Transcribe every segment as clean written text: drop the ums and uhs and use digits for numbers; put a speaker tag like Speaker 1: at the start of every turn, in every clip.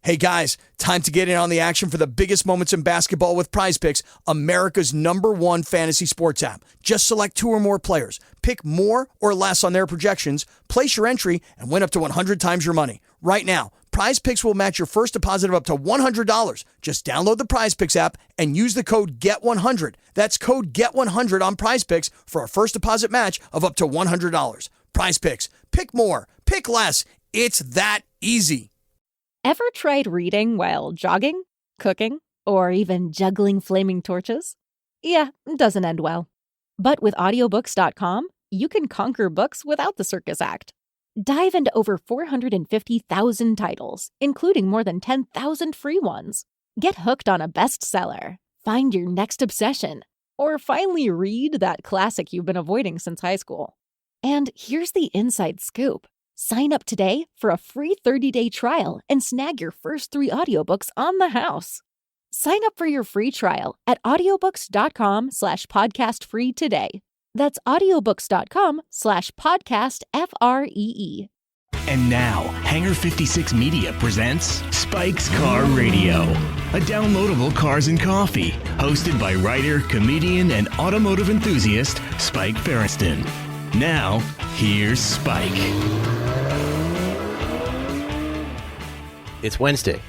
Speaker 1: Hey guys, time to get in on the action for the biggest moments in basketball with Prize Picks, America's #1 fantasy sports app. Just select 2 or more players, pick more or less on their projections, place your entry, and win up to 100 times your money. Right now, Prize Picks will match your first deposit of up to $100. Just download the Prize Picks app and use the code GET100. That's code GET100 on Prize Picks for a first deposit match of up to $100. Prize Picks. Pick more. Pick less. It's that easy.
Speaker 2: Ever tried reading while jogging, cooking, or even juggling flaming torches? Yeah, it doesn't end well. But with audiobooks.com, you can conquer books without the circus act. Dive into over 450,000 titles, including more than 10,000 free ones. Get hooked on a bestseller, find your next obsession, or finally read that classic you've been avoiding since high school. And here's the inside scoop. Sign up today for a free 30-day trial and snag your first 3 audiobooks on the house. Sign up for your free trial at audiobooks.com/podcastfree today. That's audiobooks.com/podcastfree.
Speaker 3: And now, Hangar 56 Media presents Spike's Car Radio, a downloadable cars and coffee, hosted by writer, comedian, and automotive enthusiast Spike Ferriston. Now, here's Spike.
Speaker 4: It's Wednesday,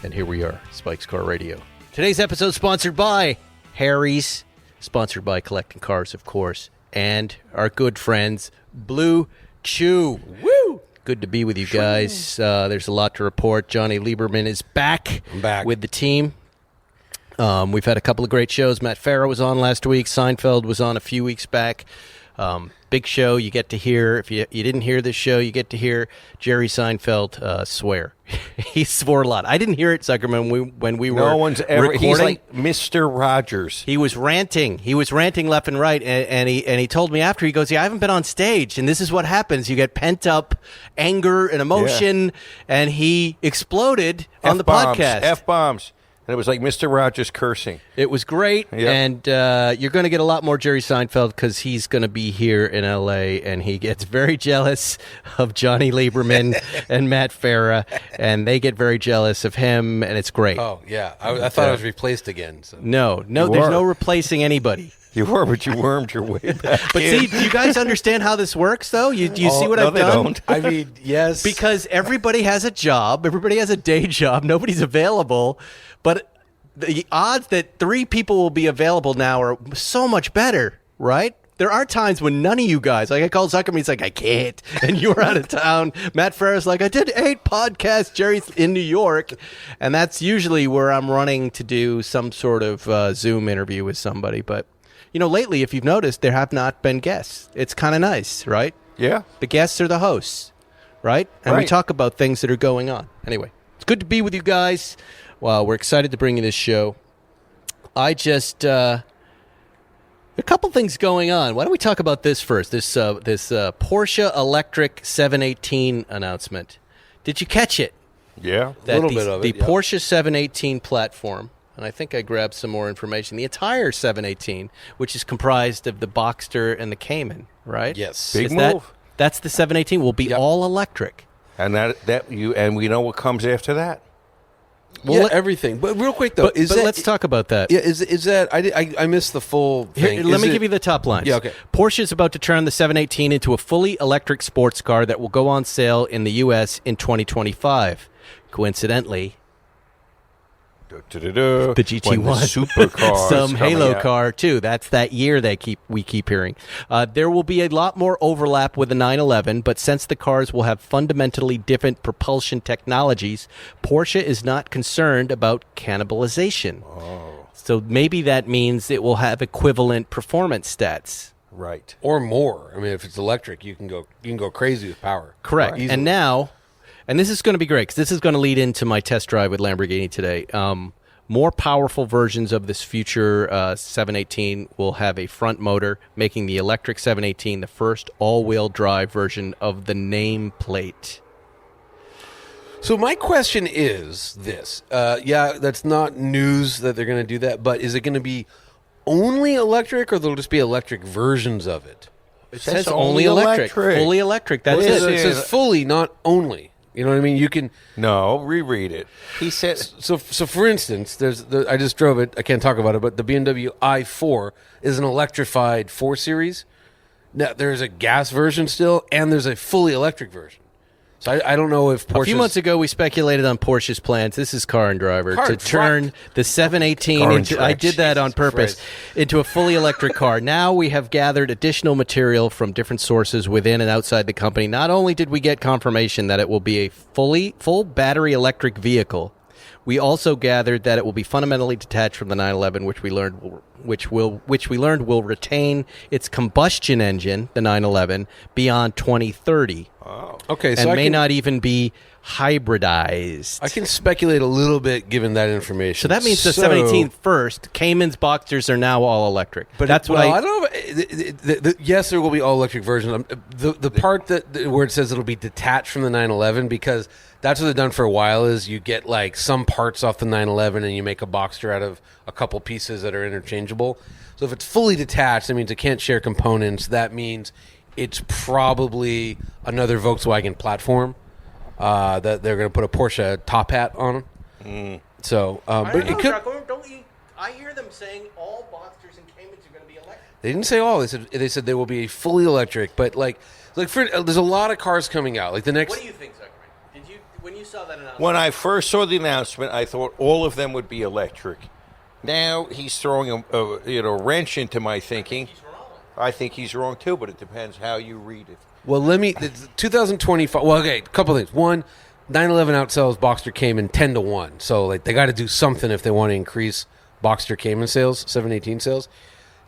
Speaker 4: and here we are, Spike's Car Radio. Today's episode sponsored by Harry's, sponsored by Collecting Cars, of course, and our good friends, Blue Chew. Woo! Good to be with you guys. There's a lot to report. Johnny Lieberman is back.
Speaker 5: I'm back
Speaker 4: with the team. We've had a couple of great shows. Matt Farah was on last week. Seinfeld was on a few weeks back. Big show. You get to hear, if you didn't hear this show, you get to hear Jerry Seinfeld swear. He swore a lot. I didn't hear it, Zuckerman, when we were
Speaker 5: No one's ever.
Speaker 4: recording.
Speaker 5: He's like Mr. Rogers.
Speaker 4: He was ranting. He was ranting left and right, and he told me after, he goes, yeah, I haven't been on stage, and this is what happens. You get pent up anger and emotion, and he exploded on the podcast.
Speaker 5: F-bombs. And it was like Mr. Rogers cursing.
Speaker 4: It was great, and you're going to get a lot more Jerry Seinfeld because he's going to be here in L.A., and he gets very jealous of Johnny Lieberman and Matt Farah, and they get very jealous of him, and it's great.
Speaker 6: Oh, yeah. I thought I was replaced again. So.
Speaker 4: No, there's no replacing anybody.
Speaker 5: You were, but you wormed your way back.
Speaker 4: But see, do you guys understand how this works, though? Do you see what I've done?
Speaker 5: Don't.
Speaker 6: I mean, yes.
Speaker 4: Because everybody has a job. Everybody has a day job. Nobody's available. But the odds that 3 people will be available now are so much better, right? There are times when none of you guys, like I called Zuckerman, he's like, I can't. And you were out of town. Matt Farah's like, I did 8 podcasts. Jerry's in New York. And that's usually where I'm running to do some sort of Zoom interview with somebody. But, lately, if you've noticed, there have not been guests. It's kind of nice, right?
Speaker 5: Yeah.
Speaker 4: The guests are the hosts, right? And we talk about things that are going on. Anyway, it's good to be with you guys. Well, we're excited to bring you this show. A couple things going on. Why don't we talk about this first? This Porsche electric 718 announcement. Did you catch it?
Speaker 5: Yeah.
Speaker 6: A little bit of it.
Speaker 4: The Porsche 718 platform, and I think I grabbed some more information. The entire 718, which is comprised of the Boxster and the Cayman, right?
Speaker 6: Yes.
Speaker 5: Big move.
Speaker 4: That's the 718. Will be all electric.
Speaker 5: And and we know what comes after that.
Speaker 6: Well, everything. But real quick, though,
Speaker 4: but let's talk about that.
Speaker 6: Yeah, is that I missed the full thing.
Speaker 4: Here, let me give you the top lines.
Speaker 6: Yeah, okay.
Speaker 4: Porsche is about to turn the 718 into a fully electric sports car that will go on sale in the U.S. in 2025. Coincidentally, the GT1,
Speaker 5: supercar,
Speaker 4: some Halo car too. That's that year we keep hearing. There will be a lot more overlap with the 911, but since the cars will have fundamentally different propulsion technologies, Porsche is not concerned about cannibalization.
Speaker 5: Oh.
Speaker 4: So maybe that means it will have equivalent performance stats.
Speaker 5: Right.
Speaker 6: Or more. I mean, if it's electric, you can go crazy with power.
Speaker 4: Correct.
Speaker 6: Easily.
Speaker 4: And now, and this is going to be great because this is going to lead into my test drive with Lamborghini today. More powerful versions of this future 718 will have a front motor, making the electric 718 the first all-wheel drive version of the nameplate.
Speaker 6: So my question is this. That's not news that they're going to do that, but is it going to be only electric or there'll just be electric versions of it?
Speaker 4: It says only electric. Fully electric. That's it.
Speaker 6: It says fully, not only. You know what I mean? You can.
Speaker 5: No, reread it. He said.
Speaker 6: So for instance, I just drove it. I can't talk about it, but the BMW i4 is an electrified 4 Series. Now, there's a gas version still, and there's a fully electric version. So I don't know if Porsche.
Speaker 4: A few months ago, we speculated on Porsche's plans. This is Car and Driver
Speaker 6: Car
Speaker 4: to
Speaker 6: and
Speaker 4: turn
Speaker 6: Truck.
Speaker 4: the 718
Speaker 5: Car and
Speaker 4: into.
Speaker 5: Truck.
Speaker 4: I did that on purpose into a fully electric car. Now we have gathered additional material from different sources within and outside the company. Not only did we get confirmation that it will be a full battery electric vehicle, we also gathered that it will be fundamentally detached from the 911, which we learned will retain its combustion engine, the 911, beyond 2030.
Speaker 6: Okay, so
Speaker 4: And
Speaker 6: I
Speaker 4: may
Speaker 6: can,
Speaker 4: not even be hybridized.
Speaker 6: I can speculate a little bit given that information.
Speaker 4: So that means the 718 first, Cayman's Boxsters are now all electric.
Speaker 6: But
Speaker 4: that's what
Speaker 6: I don't know. Yes, there will be all electric versions. The part where it says it'll be detached from the 911, because that's what they've done for a while, is you get like some parts off the 911 and you make a Boxster out of a couple pieces that are interchangeable. So if it's fully detached, that means it can't share components. That means it's probably another Volkswagen platform that they're going to put a Porsche top hat on. So, but it could.
Speaker 4: I hear them saying all Boxsters and Caymans are going to be electric.
Speaker 6: They didn't say all. They said there will be a fully electric, but like there's a lot of cars coming out. Like the next.
Speaker 4: What do you think, Zuckerman? When you saw that announcement?
Speaker 5: When I first saw the announcement, I thought all of them would be electric. Now he's throwing a wrench into my thinking. I think he's wrong too, but it depends how you read it.
Speaker 6: Well, 2025. Well, okay, a couple things. One, 911 outsells Boxster Cayman 10-1. So like they got to do something if they want to increase Boxster Cayman sales, 718 sales.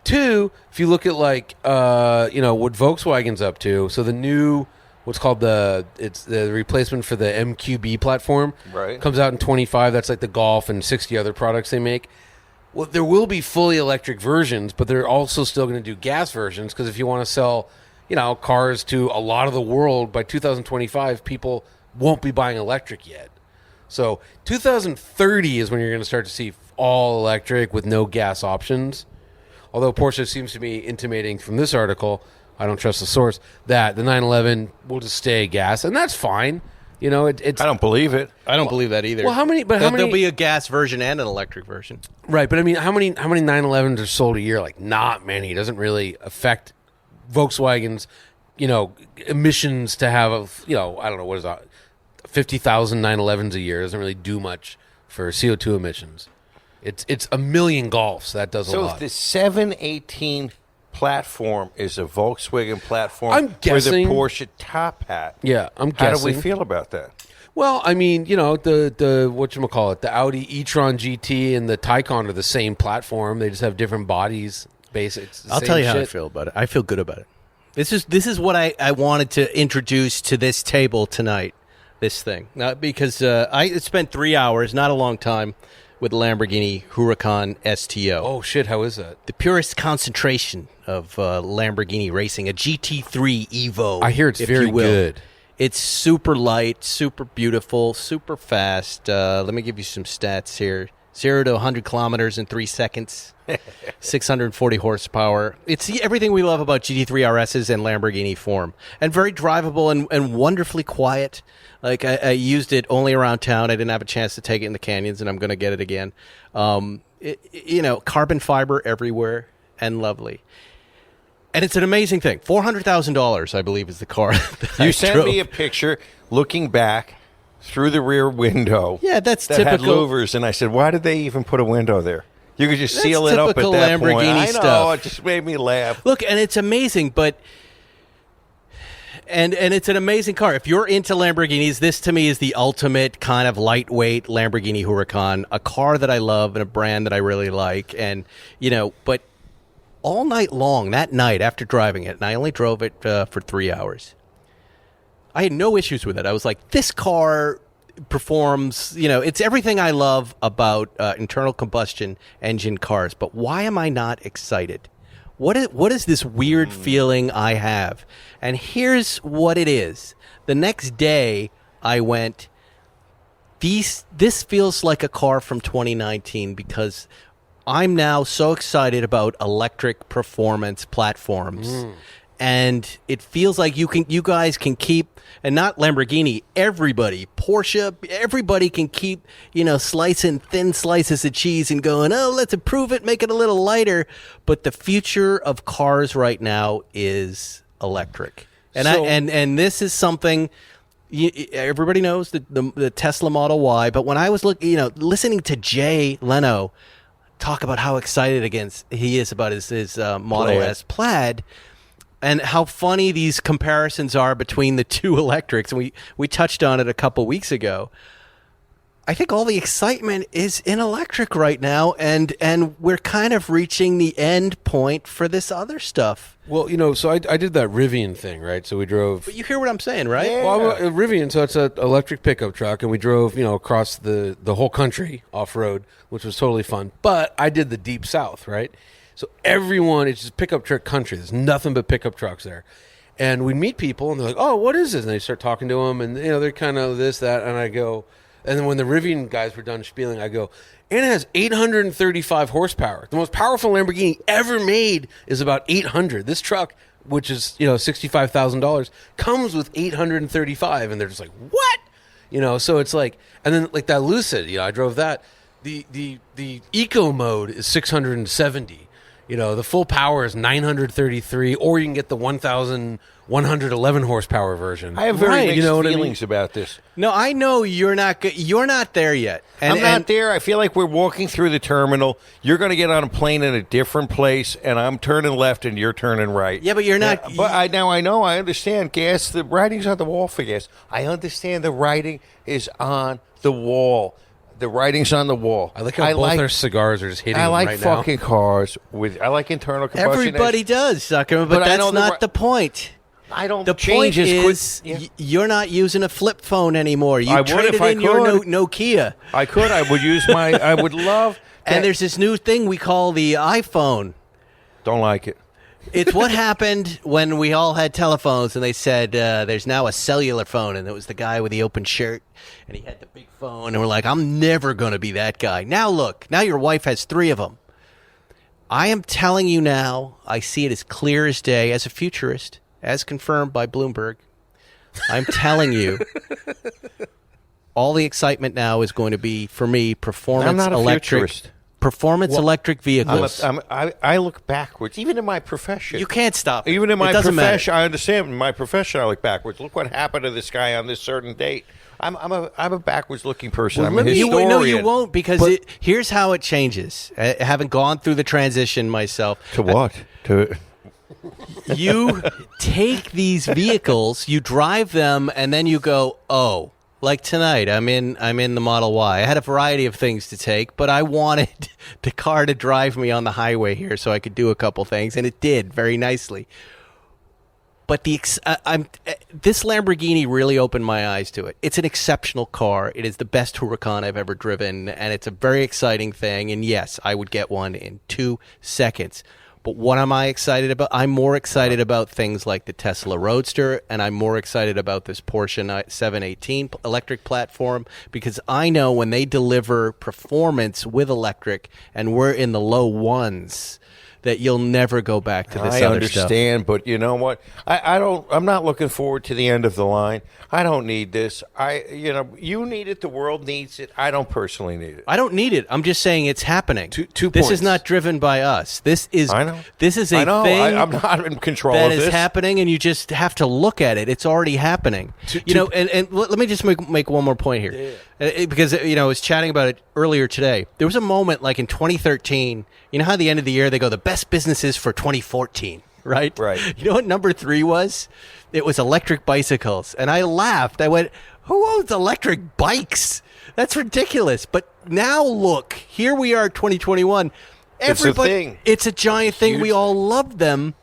Speaker 6: Two, if you look at like what Volkswagen's up to, so the new what's called the replacement for the MQB platform,
Speaker 5: right,
Speaker 6: comes out in 25. That's like the Golf and 60 other products they make. Well, there will be fully electric versions, but they're also still going to do gas versions, because if you want to sell, cars to a lot of the world by 2025, people won't be buying electric yet. So 2030 is when you're going to start to see all electric with no gas options. Although Porsche seems to be intimating from this article, I don't trust the source, that the 911 will just stay gas, and that's fine. It's.
Speaker 5: I don't believe it.
Speaker 4: I don't believe that either.
Speaker 6: Well, how many?
Speaker 4: There'll be a gas version and an electric version.
Speaker 6: Right, but I mean, how many 911s are sold a year? Like, not many. It doesn't really affect Volkswagen's, emissions to have I don't know, what is that, 50,000 911s a year. It doesn't really do much for CO2 emissions. It's a million Golfs. That does a lot.
Speaker 5: So if the 718 platform is a Volkswagen platform
Speaker 6: I'm guessing,
Speaker 5: with a Porsche top hat,
Speaker 6: yeah, I'm guessing.
Speaker 5: How do we feel about that?
Speaker 6: Well, I mean, the whatchamacallit, the Audi e-tron GT and the Taycan are the same platform. They just have different bodies.
Speaker 4: I'll tell you how I feel about it. I feel good about it. This is what I wanted to introduce to this table tonight. This thing, because I spent 3 hours, not a long time, with the Lamborghini Huracan STO.
Speaker 6: Oh shit! How is that?
Speaker 4: The purest concentration of Lamborghini racing, a GT3 Evo.
Speaker 6: I hear it's very good.
Speaker 4: It's super light, super beautiful, super fast. Let me give you some stats here. 0 to 100 kilometers in 3 seconds. 640 horsepower. It's everything we love about GT3 RSs and Lamborghini form. And very drivable and wonderfully quiet. Like, I used it only around town. I didn't have a chance to take it in the canyons, and I'm going to get it again. Carbon fiber everywhere and lovely. And it's an amazing thing. $400,000, I believe, is the car.
Speaker 5: You sent me a picture looking back through the rear window.
Speaker 4: Yeah, that's
Speaker 5: that
Speaker 4: typical.
Speaker 5: Had louvers, and I said, why did they even put a window there? You could just seal it up at that
Speaker 4: Lamborghini
Speaker 5: point. I know,
Speaker 4: stuff.
Speaker 5: it just made me laugh.
Speaker 4: Look, and it's amazing, but... And it's an amazing car. If you're into Lamborghinis, this to me is the ultimate kind of lightweight Lamborghini Huracan, a car that I love and a brand that I really like. And, but all night long, that night after driving it, and I only drove it for 3 hours, I had no issues with it. I was like, this car performs, it's everything I love about internal combustion engine cars. But why am I not excited? What is this weird feeling I have? And here's what it is. The next day, I went, this feels like a car from 2019, because I'm now so excited about electric performance platforms. and it feels like you guys can keep, and not Lamborghini, everybody, Porsche, everybody can keep, slicing thin slices of cheese and going, oh, let's improve it, make it a little lighter. But the future of cars right now is electric, and this is something. Everybody knows the Tesla Model Y, but when I was listening to Jay Leno talk about how excited he is about his Model S Plaid, and how funny these comparisons are between the two electrics, and we touched on it a couple weeks ago. I think all the excitement is in electric right now, and we're kind of reaching the end point for this other stuff.
Speaker 6: Well, so I did that Rivian thing, right? So we drove.
Speaker 4: But you hear what I'm saying, right?
Speaker 5: Yeah.
Speaker 6: Well, Rivian, so it's an electric pickup truck, and we drove, across the whole country off-road, which was totally fun. But I did the Deep South, right? So everyone, it's just pickup truck country. There's nothing but pickup trucks there. And we meet people, and they're like, oh, what is this? And they start talking to them, and, they're kind of this, that, and I go... And then when the Rivian guys were done spieling, I go, and it has 835 horsepower. The most powerful Lamborghini ever made is about 800. This truck, which is, $65,000, comes with 835. And they're just like, what? So it's like, and then like that Lucid, I drove that. The eco mode is 670. The full power is 933, or you can get the 1,111 horsepower version.
Speaker 5: I have very mixed
Speaker 6: feelings
Speaker 5: feelings about this.
Speaker 4: No, I know you're not there yet.
Speaker 5: I'm not there. I feel like we're walking through the terminal. You're going to get on a plane in a different place, and I'm turning left and you're turning right.
Speaker 4: Yeah, but you're not.
Speaker 5: Yeah, but I understand gas. The writing's on the wall for gas. I understand the writing is on the wall. The writing's on the wall.
Speaker 6: I like how both our cigars are just hitting them
Speaker 5: like
Speaker 6: right now.
Speaker 5: fucking cars. I like internal combustion.
Speaker 4: Everybody does, Zuckerman, but that's not the point.
Speaker 5: I don't.
Speaker 4: The point is, you're not using a flip phone anymore. You traded in your Nokia.
Speaker 5: I could. I would use my. I would love.
Speaker 4: And there's this new thing we call the iPhone.
Speaker 5: Don't like it.
Speaker 4: It's what happened when we all had telephones, and they said there's now a cellular phone, and it was the guy with the open shirt, and he had the big phone, and we're like, I'm never going to be that guy. Now look, now your wife has 3 of them. I am telling you now, I see it as clear as day as a futurist, as confirmed by Bloomberg. I'm telling you, all the excitement now is going to be, for me, performance electric. Performance electric vehicles.
Speaker 5: I look backwards, even in my profession.
Speaker 4: You can't stop.
Speaker 5: Even in my
Speaker 4: profession,
Speaker 5: matter. I understand. In my profession, I look backwards. Look what happened to this guy on this certain date. I'm a backwards looking person. I'm a historian.
Speaker 4: No, you won't, because here's how it changes. Having gone through the transition myself.
Speaker 5: To what?
Speaker 4: You take these vehicles, you drive them, and then you go, oh. Like tonight, I'm in the Model Y. I had a variety of things to take, but I wanted the car to drive me on the highway here so I could do a couple things, and it did very nicely. But this Lamborghini really opened my eyes to it. It's an exceptional car. It is the best Huracan I've ever driven, and it's a very exciting thing. And yes, I would get one in 2 seconds. But what am I excited about? I'm more excited about things like the Tesla Roadster, and I'm more excited about this Porsche 718 electric platform, because I know when they deliver performance with electric, and we're in the low ones, that you'll never go back to this other stuff. I
Speaker 5: understand, but you know what? I'm not looking forward to the end of the line. I don't need this. You need it. The world needs it. I don't personally need it.
Speaker 4: I don't need it. I'm just saying it's happening.
Speaker 5: Two
Speaker 4: this
Speaker 5: points.
Speaker 4: is not driven by us. This is.
Speaker 5: I know.
Speaker 4: This is a thing.
Speaker 5: I'm not in control
Speaker 4: that
Speaker 5: of this.
Speaker 4: is happening, and you just have to look at it. It's already happening. And let me just make one more point here, because I was chatting about it earlier today. There was a moment like in 2013. You know how at the end of the year they go, the best businesses for 2014, right?
Speaker 5: Right.
Speaker 4: You know what number 3 was? It was electric bicycles. And I laughed. I went, who owns electric bikes? That's ridiculous. But now look, here we are 2021.
Speaker 5: It's a thing.
Speaker 4: It's a giant thing. We all love them.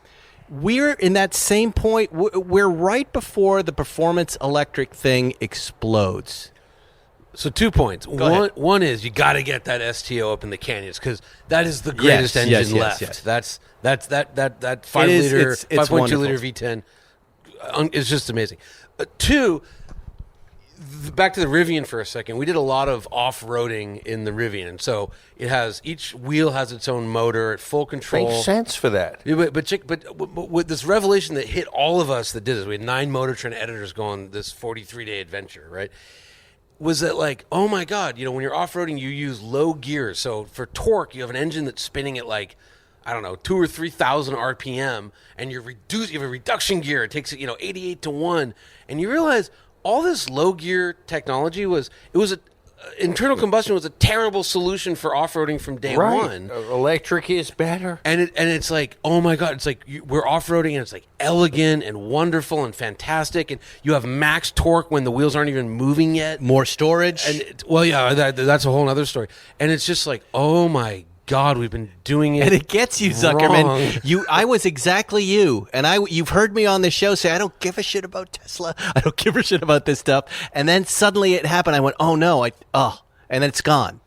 Speaker 4: We're in that same point. We're right before the performance electric thing explodes.
Speaker 6: So 2 points. One is you got to get that STO up in the canyons, because that is the greatest engine left.
Speaker 4: Yes.
Speaker 6: That's that 5.2 liter V10 is just amazing. 2, back to the Rivian for a second. We did a lot of off-roading in the Rivian, and so each wheel has its own motor at full control.
Speaker 5: Makes sense for that.
Speaker 6: Yeah, but with this revelation that hit all of us that did this, we had 9 Motor Trend editors go on this 43-day adventure, right? Was that like, oh my God, when you're off-roading, you use low gears. So for torque, you have an engine that's spinning at like, I don't know, 2,000 or 3,000 RPM, and you have a reduction gear. It takes it, 88 to 1, and you realize all this low gear technology internal combustion was a terrible solution for off-roading from day one.
Speaker 5: Electric is better.
Speaker 6: And it's like, oh my God, it's like we're off-roading and it's like elegant and wonderful and fantastic, and you have max torque when the wheels aren't even moving yet.
Speaker 4: More storage.
Speaker 6: And that's a whole other story. And it's just like, oh my God, we've been doing it.
Speaker 4: And it gets you, Zuckerman. I was exactly you. And you've heard me on this show say, I don't give a shit about Tesla. I don't give a shit about this stuff. And then suddenly it happened. I went, oh no, and then it's gone.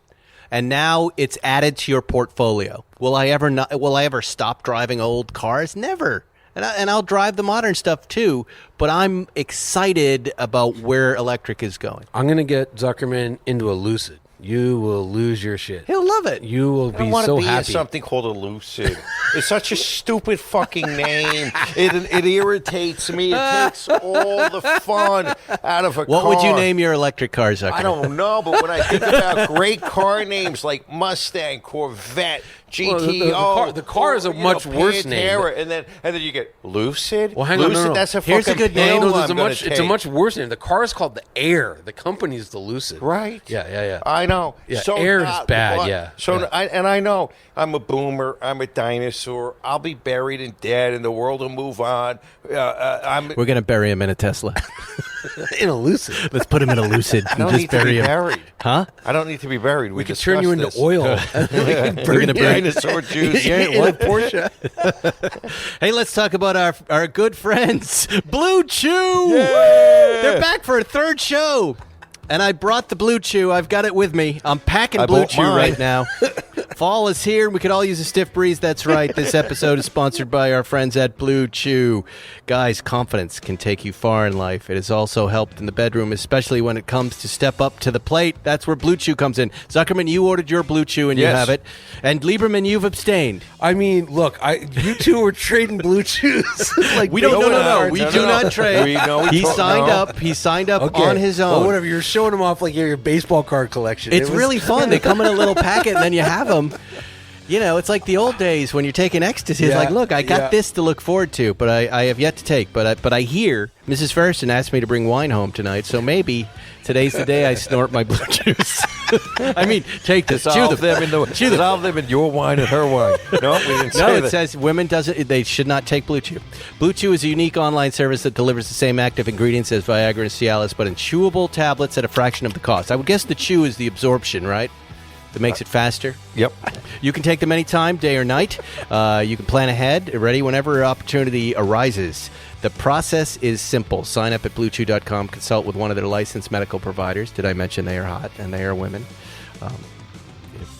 Speaker 4: And now it's added to your portfolio. Will I ever stop driving old cars? Never. And I'll drive the modern stuff too, but I'm excited about where electric is going.
Speaker 6: I'm going to get Zuckerman into a Lucid. You will lose your shit.
Speaker 4: He'll love it.
Speaker 6: You will be so happy.
Speaker 5: I want to be something called a Lucid. It's such a stupid fucking name. It irritates me. It takes all the fun out of a car.
Speaker 4: What would you name your electric car, Zuckerman?
Speaker 5: I don't know, but when I think about great car names like Mustang, Corvette, GTO,
Speaker 6: well, the car is a much worse name.
Speaker 5: And then you get Lucid.
Speaker 6: Well, hang on,
Speaker 5: Lucid,
Speaker 6: no.
Speaker 5: That's a
Speaker 4: Here's
Speaker 5: fucking
Speaker 4: a good name.
Speaker 5: pill
Speaker 6: It's a much worse name. The car is called the Air. The company is the Lucid.
Speaker 5: Right.
Speaker 6: Yeah.
Speaker 5: I know.
Speaker 6: Yeah, Air is bad. Yeah.
Speaker 5: So
Speaker 6: yeah.
Speaker 5: I know I'm a boomer. I'm a dinosaur. I'll be buried and dead, and the world will move on.
Speaker 4: We're gonna bury him in a Tesla.
Speaker 6: In a Lucid.
Speaker 4: Let's put him in a Lucid.
Speaker 5: I don't need to be buried.
Speaker 4: Huh?
Speaker 5: I don't need to be buried.
Speaker 6: We could turn you into oil.
Speaker 5: We're gonna bury dinosaur juice.
Speaker 6: Yeah, what Porsche?
Speaker 4: Hey, let's talk about our good friends, Blue Chew.
Speaker 5: Yeah!
Speaker 4: They're back for a third show. And I brought the Blue Chew. I've got it with me. I'm packing Blue Chew right now. Fall is here, and we could all use a stiff breeze. That's right. This episode is sponsored by our friends at Blue Chew. Guys, confidence can take you far in life. It has also helped in the bedroom, especially when it comes to step up to the plate. That's where Blue Chew comes in. Zuckerman, you ordered your Blue Chew, and you have it. And Lieberman, you've abstained.
Speaker 6: I mean, look, you two were trading Blue Chews.
Speaker 4: Like we don't. No. We do not trade. He signed up. He signed up on his own.
Speaker 6: Well, whatever. You're showing them off like your baseball card collection.
Speaker 4: It's really fun. They come in a little packet, and then you have them. It's like the old days when you're taking ecstasy. It's like, look, I got this to look forward to, but I have yet to take. But I hear Mrs. Ferguson asked me to bring wine home tonight, so maybe today's the day I snort my Blue Chews. I mean, take this.
Speaker 5: Dissolve them in your wine and her wine. No, we didn't say
Speaker 4: No, it
Speaker 5: that.
Speaker 4: says women they should not take Blue Chew. Blue Chew is a unique online service that delivers the same active ingredients as Viagra and Cialis, but in chewable tablets at a fraction of the cost. I would guess the chew is the absorption, right? That makes it faster.
Speaker 5: Yep.
Speaker 4: You can take them anytime, day or night. You can plan ahead, ready whenever opportunity arises. The process is simple. Sign up at BlueChew.com. Consult with one of their licensed medical providers. Did I mention they are hot and they are women?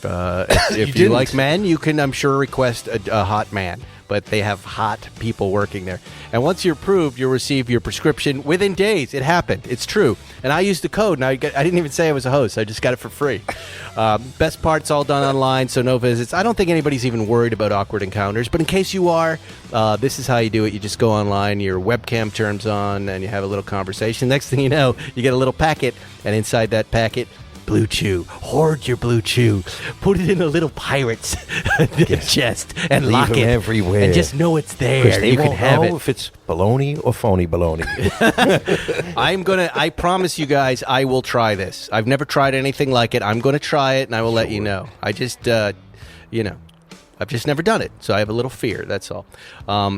Speaker 4: If you like men, you can, I'm sure, request a hot man. But they have hot people working there. And once you're approved, you'll receive your prescription within days. It happened. It's true. And I used the code, and I didn't even say I was a host. I just got it for free. Best part's all done online, so no visits. I don't think anybody's even worried about awkward encounters. But in case you are, this is how you do it. You just go online, your webcam turns on, and you have a little conversation. Next thing you know, you get a little packet, and inside that packet, Blue Chew. Hoard your Blue Chew. Put it in a little pirate's chest and lock it
Speaker 5: everywhere.
Speaker 4: And just know it's there.
Speaker 5: They
Speaker 4: You can
Speaker 5: won't
Speaker 4: have
Speaker 5: know
Speaker 4: it.
Speaker 5: if it's baloney or phony baloney.
Speaker 4: I promise you guys, I will try this. I've never tried anything like it. I'm going to try it, and I will let you know. I just, I've just never done it, so I have a little fear, that's all.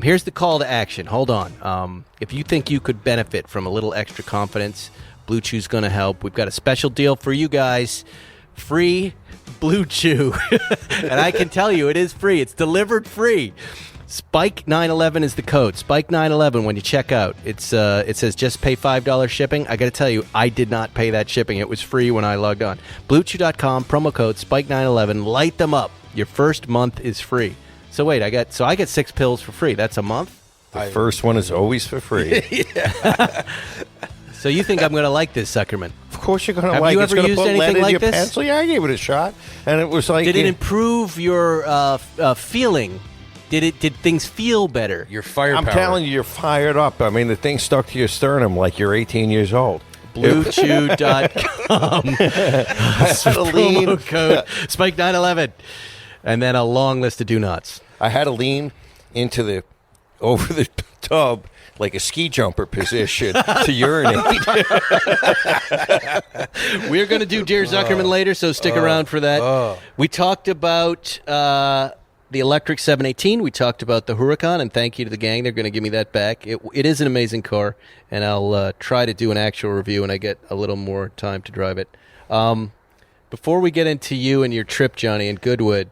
Speaker 4: Here's the call to action. Hold on. If you think you could benefit from a little extra confidence, Blue Chew's going to help. We've got a special deal for you guys. Free Blue Chew. And I can tell you, it is free. It's delivered free. Spike911 is the code. Spike911 when you check out. It says just pay $5 shipping. I got to tell you, I did not pay that shipping. It was free when I logged on. BlueChew.com, promo code Spike911. Light them up. Your first month is free. So wait, I get 6 pills for free. That's a month?
Speaker 5: The first one is always for free.
Speaker 4: So you think I'm going to like this, Zuckerman?
Speaker 5: Of course you're going to
Speaker 4: Have
Speaker 5: like
Speaker 4: you
Speaker 5: it. It's
Speaker 4: ever
Speaker 5: gonna
Speaker 4: used
Speaker 5: put lead
Speaker 4: anything
Speaker 5: in
Speaker 4: like
Speaker 5: your
Speaker 4: this?
Speaker 5: pencil. Yeah, I gave it a shot, and it was like
Speaker 4: Did it improve your feeling? Did things feel better?
Speaker 6: Your firepower.
Speaker 5: I'm telling you, you're fired up. I mean, the thing stuck to your sternum like you're 18 years old.
Speaker 4: BlueChew.com. Promo code Spike 911, and then a long list of do nots.
Speaker 5: I had to lean over the tub like a ski jumper position to urinate.
Speaker 4: We're going to do Dear Zuckerman later, so stick around for that. We talked about the electric 718. We talked about the Huracan, and thank you to the gang. They're going to give me that back. It is an amazing car, and I'll try to do an actual review when I get a little more time to drive it. Before we get into you and your trip, Johnny, in Goodwood,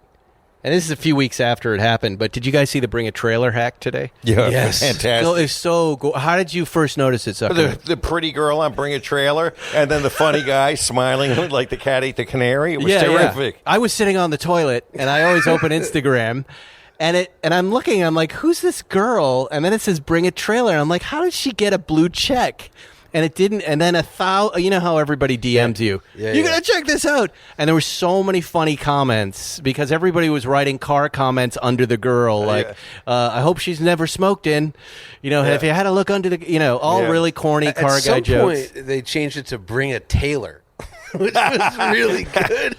Speaker 4: and this is a few weeks after it happened, but did you guys see the Bring a Trailer hack today?
Speaker 5: Yeah,
Speaker 6: Yes.
Speaker 5: fantastic.
Speaker 4: It's so cool. How did you first notice it, Zuckerman?
Speaker 5: The pretty girl on Bring a Trailer, and then the funny guy smiling like the cat ate the canary. It was terrific.
Speaker 4: Yeah. I was sitting on the toilet, and I always open Instagram, and I'm looking. I'm like, who's this girl? And then it says Bring a Trailer. And I'm like, how did she get a blue check? And it didn't. And then you know how everybody DMs you.
Speaker 6: Yeah,
Speaker 4: You
Speaker 6: yeah.
Speaker 4: gotta check this out. And there were so many funny comments because everybody was writing car comments under the girl, like, I hope she's never smoked in. You know, if you had to look under the, all really corny car
Speaker 6: At
Speaker 4: guy
Speaker 6: some
Speaker 4: jokes.
Speaker 6: point, they changed it to Bring a Tailor, which was really good.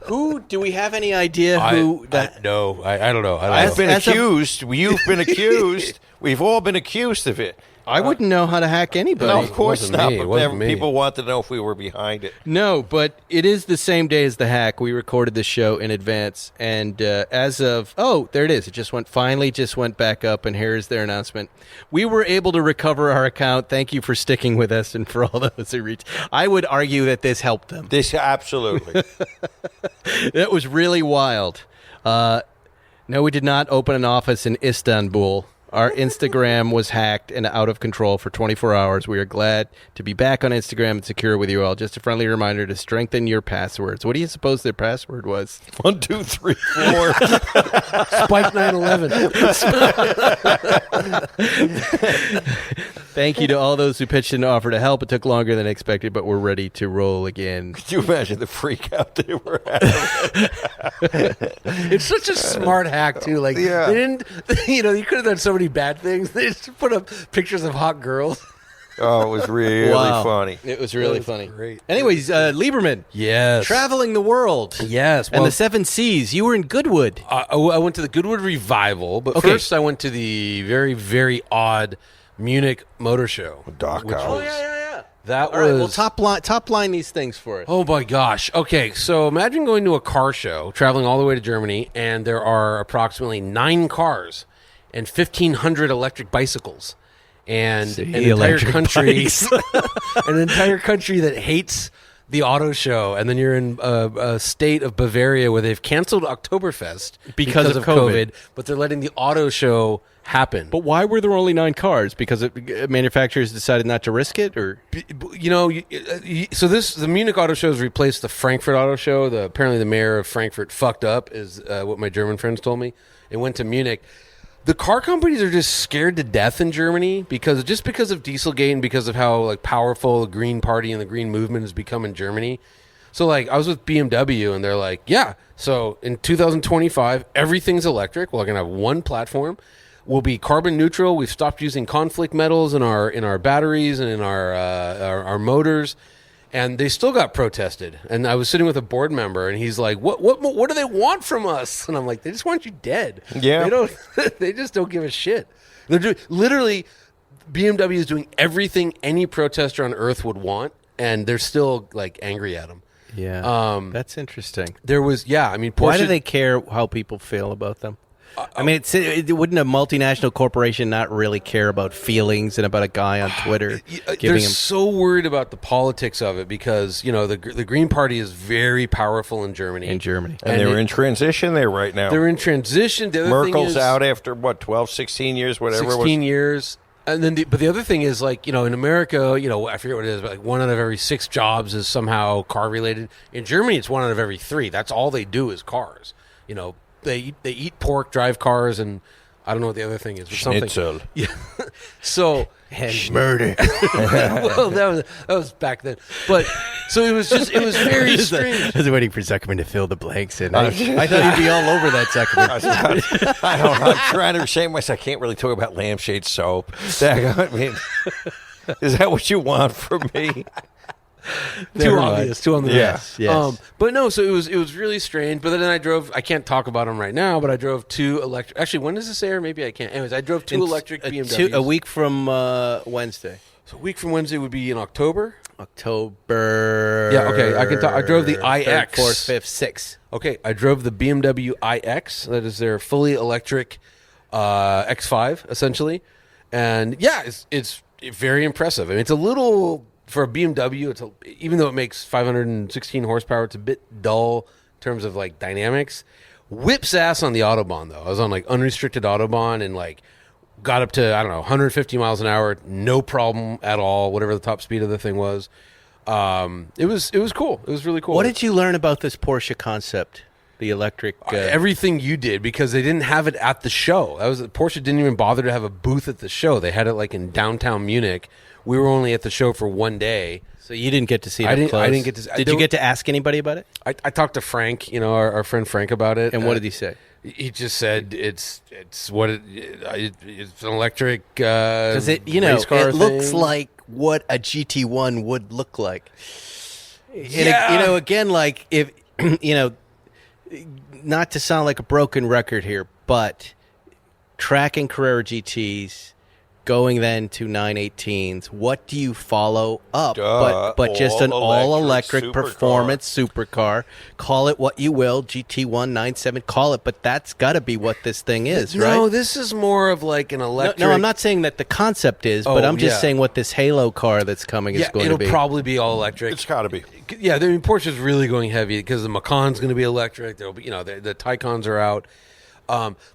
Speaker 4: Who do we have any idea who that?
Speaker 6: No, I don't know.
Speaker 5: I've been
Speaker 4: As a-
Speaker 5: accused. You've been accused. We've all been accused of it.
Speaker 4: I wouldn't know how to hack anybody.
Speaker 5: No, of course
Speaker 6: wasn't
Speaker 5: not.
Speaker 6: me. It
Speaker 5: But
Speaker 6: wasn't me.
Speaker 5: people want to know if we were behind it.
Speaker 4: No, but it is the same day as the hack. We recorded the show in advance, and as of there it is. It finally just went back up, and here's their announcement. We were able to recover our account. Thank you for sticking with us, and for all those who reached. I would argue that this helped them.
Speaker 5: This absolutely.
Speaker 4: That was really wild. No, we did not open an office in Istanbul. Our Instagram was hacked and out of control for 24 hours. We are glad to be back on Instagram and secure with you all. Just a friendly reminder to strengthen your passwords. What do you suppose their password was?
Speaker 5: 1, 2, 3, 4.
Speaker 6: Spike 911.
Speaker 4: Thank you to all those who pitched in to offer to help. It took longer than expected, but we're ready to roll again.
Speaker 5: Could you imagine the freak out they were having?
Speaker 6: It's such a smart hack too. Like
Speaker 5: Yeah.
Speaker 6: they didn't, you could have done so many bad things. They just put up pictures of hot girls.
Speaker 5: Oh, it was really
Speaker 4: Wow.
Speaker 5: funny.
Speaker 4: It was really funny.
Speaker 6: great.
Speaker 4: Anyways, Lieberman,
Speaker 6: Yes.
Speaker 4: traveling the world.
Speaker 6: Yes.
Speaker 4: And the 7 Cs. You were in Goodwood.
Speaker 6: I went to the Goodwood Revival, but
Speaker 4: Okay.
Speaker 6: first I went to the very, very odd Munich Motorshow.
Speaker 5: Doc
Speaker 6: which
Speaker 5: House.
Speaker 6: was- That
Speaker 4: All right,
Speaker 6: was
Speaker 4: well, top line these things for us.
Speaker 6: Oh my gosh. Okay, so imagine going to a car show, traveling all the way to Germany, and there are approximately 9 cars and 1,500 electric bicycles. And an entire
Speaker 4: electric
Speaker 6: country
Speaker 4: bikes.
Speaker 6: an entire country that hates the auto show, and then you're in a state of Bavaria where they've canceled Oktoberfest
Speaker 4: Because of COVID.
Speaker 6: but they're letting the auto show happen.
Speaker 4: But why were there only 9 cars? Because manufacturers decided not to risk it, or
Speaker 6: So the Munich Auto Show has replaced the Frankfurt Auto Show. Apparently the mayor of Frankfurt fucked up, is what my German friends told me. It went to Munich. The car companies are just scared to death in Germany because of Dieselgate and because of how powerful the Green Party and the Green Movement has become in Germany. So I was with BMW and they're like, yeah, so in 2025 everything's electric. We're going to have one platform. We'll be carbon neutral. We've stopped using conflict metals in our batteries and in our motors. And they still got protested. And I was sitting with a board member, and he's like, "What do they want from us?" And I'm like, "They just want you dead.
Speaker 5: Yeah.
Speaker 6: They don't. They just don't give a shit. They're literally BMW is doing everything any protester on Earth would want, and they're still angry at them.
Speaker 4: that's interesting.
Speaker 6: There was, Porsche,
Speaker 4: Why do they care how people feel about them? I mean, wouldn't a multinational corporation not really care about feelings and about a guy on Twitter
Speaker 6: They're
Speaker 4: giving him?
Speaker 6: so worried about the politics of it because the Green Party is very powerful in Germany.
Speaker 5: And
Speaker 6: And
Speaker 5: they're in transition there right now.
Speaker 6: They're in transition. The other thing
Speaker 5: Merkel's
Speaker 6: is,
Speaker 5: out after, 12, 16 years, whatever
Speaker 6: 16
Speaker 5: it was.
Speaker 6: years. And then, but the other thing is, in America, I forget what it is, but 1 out of every 6 jobs is somehow car related. In Germany, it's 1 out of every 3. That's all they do is cars. They eat pork, drive cars, and I don't know what the other thing is. But something.
Speaker 5: Schnitzel.
Speaker 6: Yeah. So
Speaker 4: And murder.
Speaker 6: well, that was back then. But so it was very strange.
Speaker 4: I was waiting for Zuckerman to fill the blanks in. I thought he'd be all over that Zuckerman.
Speaker 5: I don't know. I'm trying to shame myself. I can't really talk about lampshade soap. I mean, is that what you want from me?
Speaker 6: Too obvious, too on the
Speaker 4: Yes, yes.
Speaker 6: But no, so it was really strange. But then I drove. I can't talk about them right now. But I drove 2 electric. Actually, when does this air? Maybe I can't. Anyways, I drove 2 electric BMWs.
Speaker 4: A week from Wednesday.
Speaker 6: So a week from Wednesday would be in October.
Speaker 4: October.
Speaker 6: Yeah, okay. I can talk. I drove the iX.
Speaker 4: 4th, 5th, 6th.
Speaker 6: Okay, I drove the BMW iX. That is their fully electric X5, essentially. And yeah, it's very impressive. I mean, it's a little. For a BMW, even though it makes 516 horsepower, it's a bit dull in terms of like dynamics. Whips ass on the Autobahn though. I was on like unrestricted Autobahn and like got up to 150 miles an hour, no problem at all. Whatever the top speed of the thing was, it was cool. It was really cool.
Speaker 4: What did you learn about this Porsche concept? The electric
Speaker 6: everything you did, because they didn't have it at the show. Porsche didn't even bother to have a booth at the show. They had it like in downtown Munich. We were only at the show for one day.
Speaker 4: So you didn't get to see it
Speaker 6: I
Speaker 4: up close?
Speaker 6: I didn't get to.
Speaker 4: Did you get to ask anybody about it?
Speaker 6: I talked to Frank, our friend Frank, about it.
Speaker 4: And what did he say?
Speaker 6: He just said it's what it's an electric.
Speaker 4: Because it
Speaker 6: race car
Speaker 4: it looks
Speaker 6: thing.
Speaker 4: like what a GT1 would look like.
Speaker 6: Yeah.
Speaker 4: Again, like if not to sound like a broken record here, but tracking Carrera GTs. Going then to 918s, what do you follow up? But just an all-electric performance supercar. Call it what you will, GT1, 97, call it, but that's got to be what this thing is, right?
Speaker 6: No, this is more of like an electric.
Speaker 4: No, I'm not saying that the concept is, but I'm just saying what this Halo car that's coming is going to be.
Speaker 6: It'll probably be all electric.
Speaker 5: It's got to be.
Speaker 6: Yeah, Porsche's really going heavy because the Macan's going to be electric. There'll be, the Taycans are out.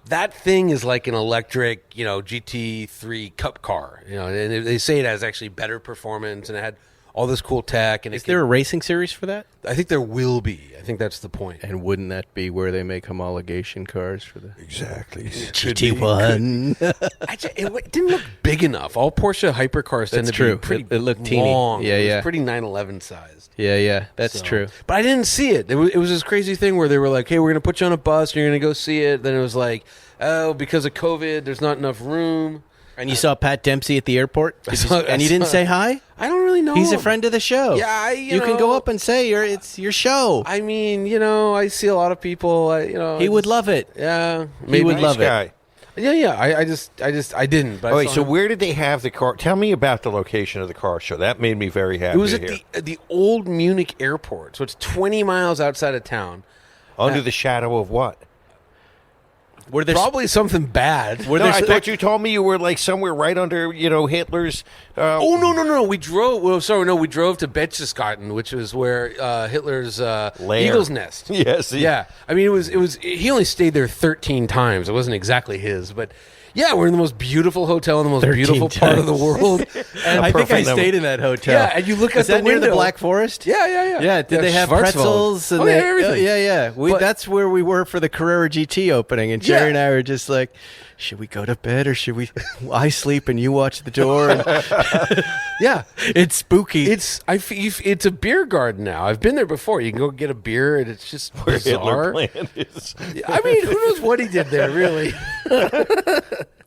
Speaker 6: That thing is like an electric, GT3 Cup car. And they say it has actually better performance, and it had all this cool tech. And
Speaker 4: is there a racing series for that?
Speaker 6: I think there will be. I think that's the point.
Speaker 4: And wouldn't that be where they make homologation cars for the
Speaker 5: Exactly.
Speaker 4: GT1?
Speaker 6: It didn't look big enough. All Porsche hypercars tend to be pretty
Speaker 4: it looked teeny.
Speaker 6: long.
Speaker 4: Yeah,
Speaker 6: It was pretty 911 sized.
Speaker 4: Yeah, that's true.
Speaker 6: But I didn't see it. It was this crazy thing where they were like, hey, we're going to put you on a bus, and you're going to go see it. Then it was like, oh, because of COVID, there's not enough room.
Speaker 4: And you saw Pat Dempsey at the airport? And you didn't say hi?
Speaker 6: I don't really know
Speaker 4: He's
Speaker 6: him.
Speaker 4: a friend of the show.
Speaker 6: Yeah,
Speaker 4: you can go up and say it's your show.
Speaker 6: I mean, I see a lot of people.
Speaker 4: He would love it.
Speaker 6: Yeah,
Speaker 4: He would love it.
Speaker 6: Yeah. I didn't. But
Speaker 5: Wait, so where did they have the car? Tell me about the location of the car show. That made me very happy.
Speaker 6: It was
Speaker 5: to
Speaker 6: at the old Munich airport, so it's 20 miles outside of town.
Speaker 5: Under the shadow of what?
Speaker 6: Probably something bad.
Speaker 5: I thought you told me you were like somewhere right under, Hitler's.
Speaker 6: No. We drove. Well, sorry, no. We drove to Berchtesgaden, which was where Hitler's eagle's nest.
Speaker 5: Yes.
Speaker 6: Yeah. I mean, it was. He only stayed there 13 times. It wasn't exactly his, but. Yeah, we're in the most beautiful hotel in the most beautiful part of the world.
Speaker 4: And I think I stayed in that hotel.
Speaker 6: Yeah, and you look at the window.
Speaker 4: Near the Black Forest?
Speaker 6: Yeah.
Speaker 4: Yeah, did they have pretzels? And
Speaker 6: everything.
Speaker 4: Yeah. That's where we were for the Carrera GT opening. And Jerry and I were just like, should we go to bed or should we? I sleep and you watch the door.
Speaker 6: Yeah,
Speaker 4: it's spooky.
Speaker 6: It's a beer garden now. I've been there before. You can go get a beer, and it's just
Speaker 5: where
Speaker 6: bizarre.
Speaker 5: Hitler is.
Speaker 6: I mean, who knows what he did there? Really.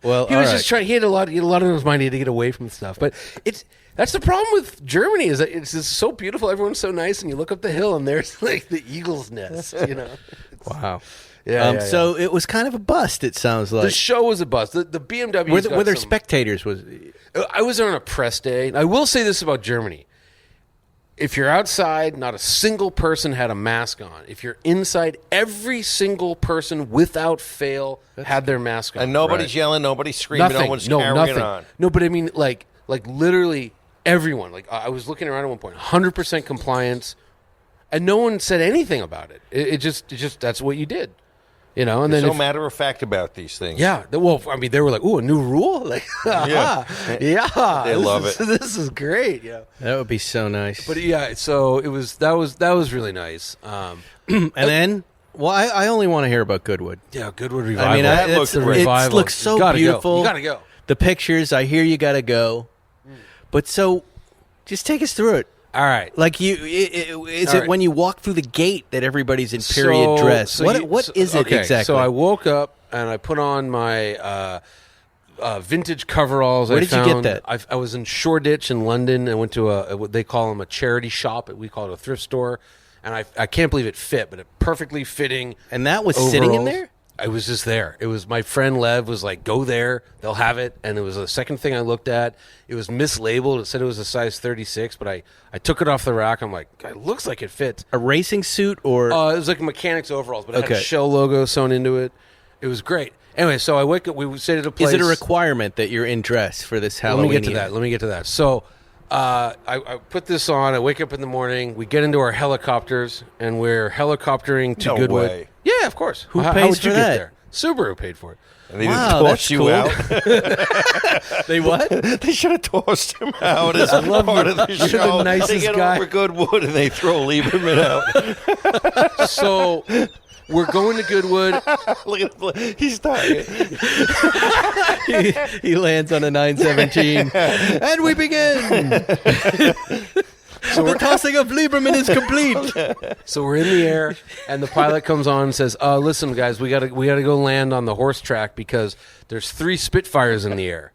Speaker 4: Well,
Speaker 6: he was just trying. He had a lot on his mind. He had to get away from stuff. But that's the problem with Germany is that it's just so beautiful. Everyone's so nice, and you look up the hill, and there's like the eagle's nest.
Speaker 4: Wow.
Speaker 6: Yeah,
Speaker 4: So it was kind of a bust. It sounds like
Speaker 6: the show was a bust. The BMW.
Speaker 4: Were there spectators?
Speaker 6: I was there on a press day. I will say this about Germany. If you're outside, not a single person had a mask on. If you're inside, every single person without fail had their mask on.
Speaker 5: And nobody's yelling, nobody's screaming, no one's carrying on.
Speaker 6: No, but I mean, like literally everyone. Like I was looking around at one point, 100% compliance, and no one said anything about it. It just that's what you did. And
Speaker 5: There's
Speaker 6: then
Speaker 5: no matter of fact about these things.
Speaker 6: Yeah. Well, I mean, they were like, "Ooh, a new rule!" Like, yeah.
Speaker 5: They love it.
Speaker 6: This is great. Yeah.
Speaker 4: That would be so nice.
Speaker 6: But yeah, so that was really nice.
Speaker 4: And then Well, I only want to hear about Goodwood.
Speaker 6: Yeah, Goodwood Revival.
Speaker 4: I mean,
Speaker 5: That looks
Speaker 6: the
Speaker 5: great.
Speaker 6: Revival.
Speaker 4: It looks so
Speaker 6: You gotta
Speaker 4: beautiful.
Speaker 6: Go. You gotta go.
Speaker 4: The pictures, I hear you got to go. But so, just take us through it.
Speaker 6: All right.
Speaker 4: Like is
Speaker 6: All
Speaker 4: it
Speaker 6: right.
Speaker 4: when you walk through the gate that everybody's in period dress? What is it
Speaker 6: okay,
Speaker 4: exactly?
Speaker 6: So I woke up and I put on my vintage coveralls.
Speaker 4: Where did you get that?
Speaker 6: I was in Shoreditch in London. I went to what they call them a charity shop. We call it a thrift store. And I can't believe it fit, but it perfectly fitting.
Speaker 4: And that was sitting in
Speaker 6: overalls.
Speaker 4: there?
Speaker 6: I was just there. It was my friend Lev was like, go there, they'll have it. And it was the second thing I looked at. It was mislabeled. It said it was a size 36, but I took it off the rack. I'm like, it looks like it fits.
Speaker 4: A racing suit or?
Speaker 6: It was like mechanic's overalls, but it had
Speaker 4: Okay.
Speaker 6: a Shell logo sewn into it. It was great. Anyway, so I wake up. We stayed at a place.
Speaker 4: Is it a requirement that you're in dress for this Halloween?
Speaker 6: Let me get to that. So I put this on. I wake up in the morning. We get into our helicopters, and we're helicoptering to
Speaker 5: No
Speaker 6: Goodwood.
Speaker 5: way.
Speaker 6: Yeah, of course.
Speaker 4: Who
Speaker 6: How
Speaker 4: pays
Speaker 6: would you
Speaker 4: for
Speaker 6: get
Speaker 4: that?
Speaker 6: there? Subaru paid for it.
Speaker 5: And they
Speaker 4: Wow,
Speaker 5: didn't
Speaker 4: that's
Speaker 5: toss you
Speaker 4: cool.
Speaker 5: out.
Speaker 4: They what?
Speaker 5: They should have tossed him out as a
Speaker 6: love
Speaker 5: part
Speaker 6: you.
Speaker 5: of the
Speaker 6: You're the
Speaker 5: show.
Speaker 6: nicest
Speaker 5: they get
Speaker 6: guy.
Speaker 5: over Goodwood and they throw Lieberman out.
Speaker 6: So we're going to Goodwood.
Speaker 5: Look at he's dying.
Speaker 4: He lands on a 917, and we begin. So the tossing of Lieberman is complete.
Speaker 6: So we're in the air, and the pilot comes on and says, "Listen, guys, we gotta go land on the horse track because there's 3 Spitfires in the air."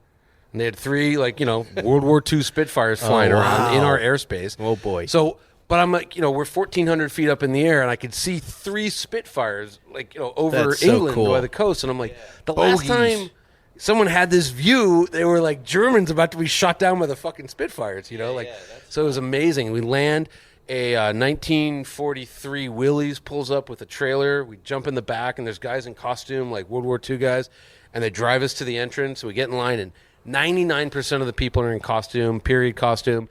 Speaker 6: And they had 3, World War II Spitfires flying around in our airspace.
Speaker 4: Oh, boy.
Speaker 6: So, but I'm like, we're 1,400 feet up in the air, and I could see 3 Spitfires, over
Speaker 4: That's so
Speaker 6: England
Speaker 4: cool.
Speaker 6: by the coast. And I'm like, the last
Speaker 5: Bogies.
Speaker 6: time someone had this view, they were like Germans about to be shot down by the fucking Spitfires, so it was amazing. We land, a 1943 Willys pulls up with a trailer. We jump in the back, and there's guys in costume, like World War II guys, and they drive us to the entrance. We get in line, and 99% of the people are in costume, period costume.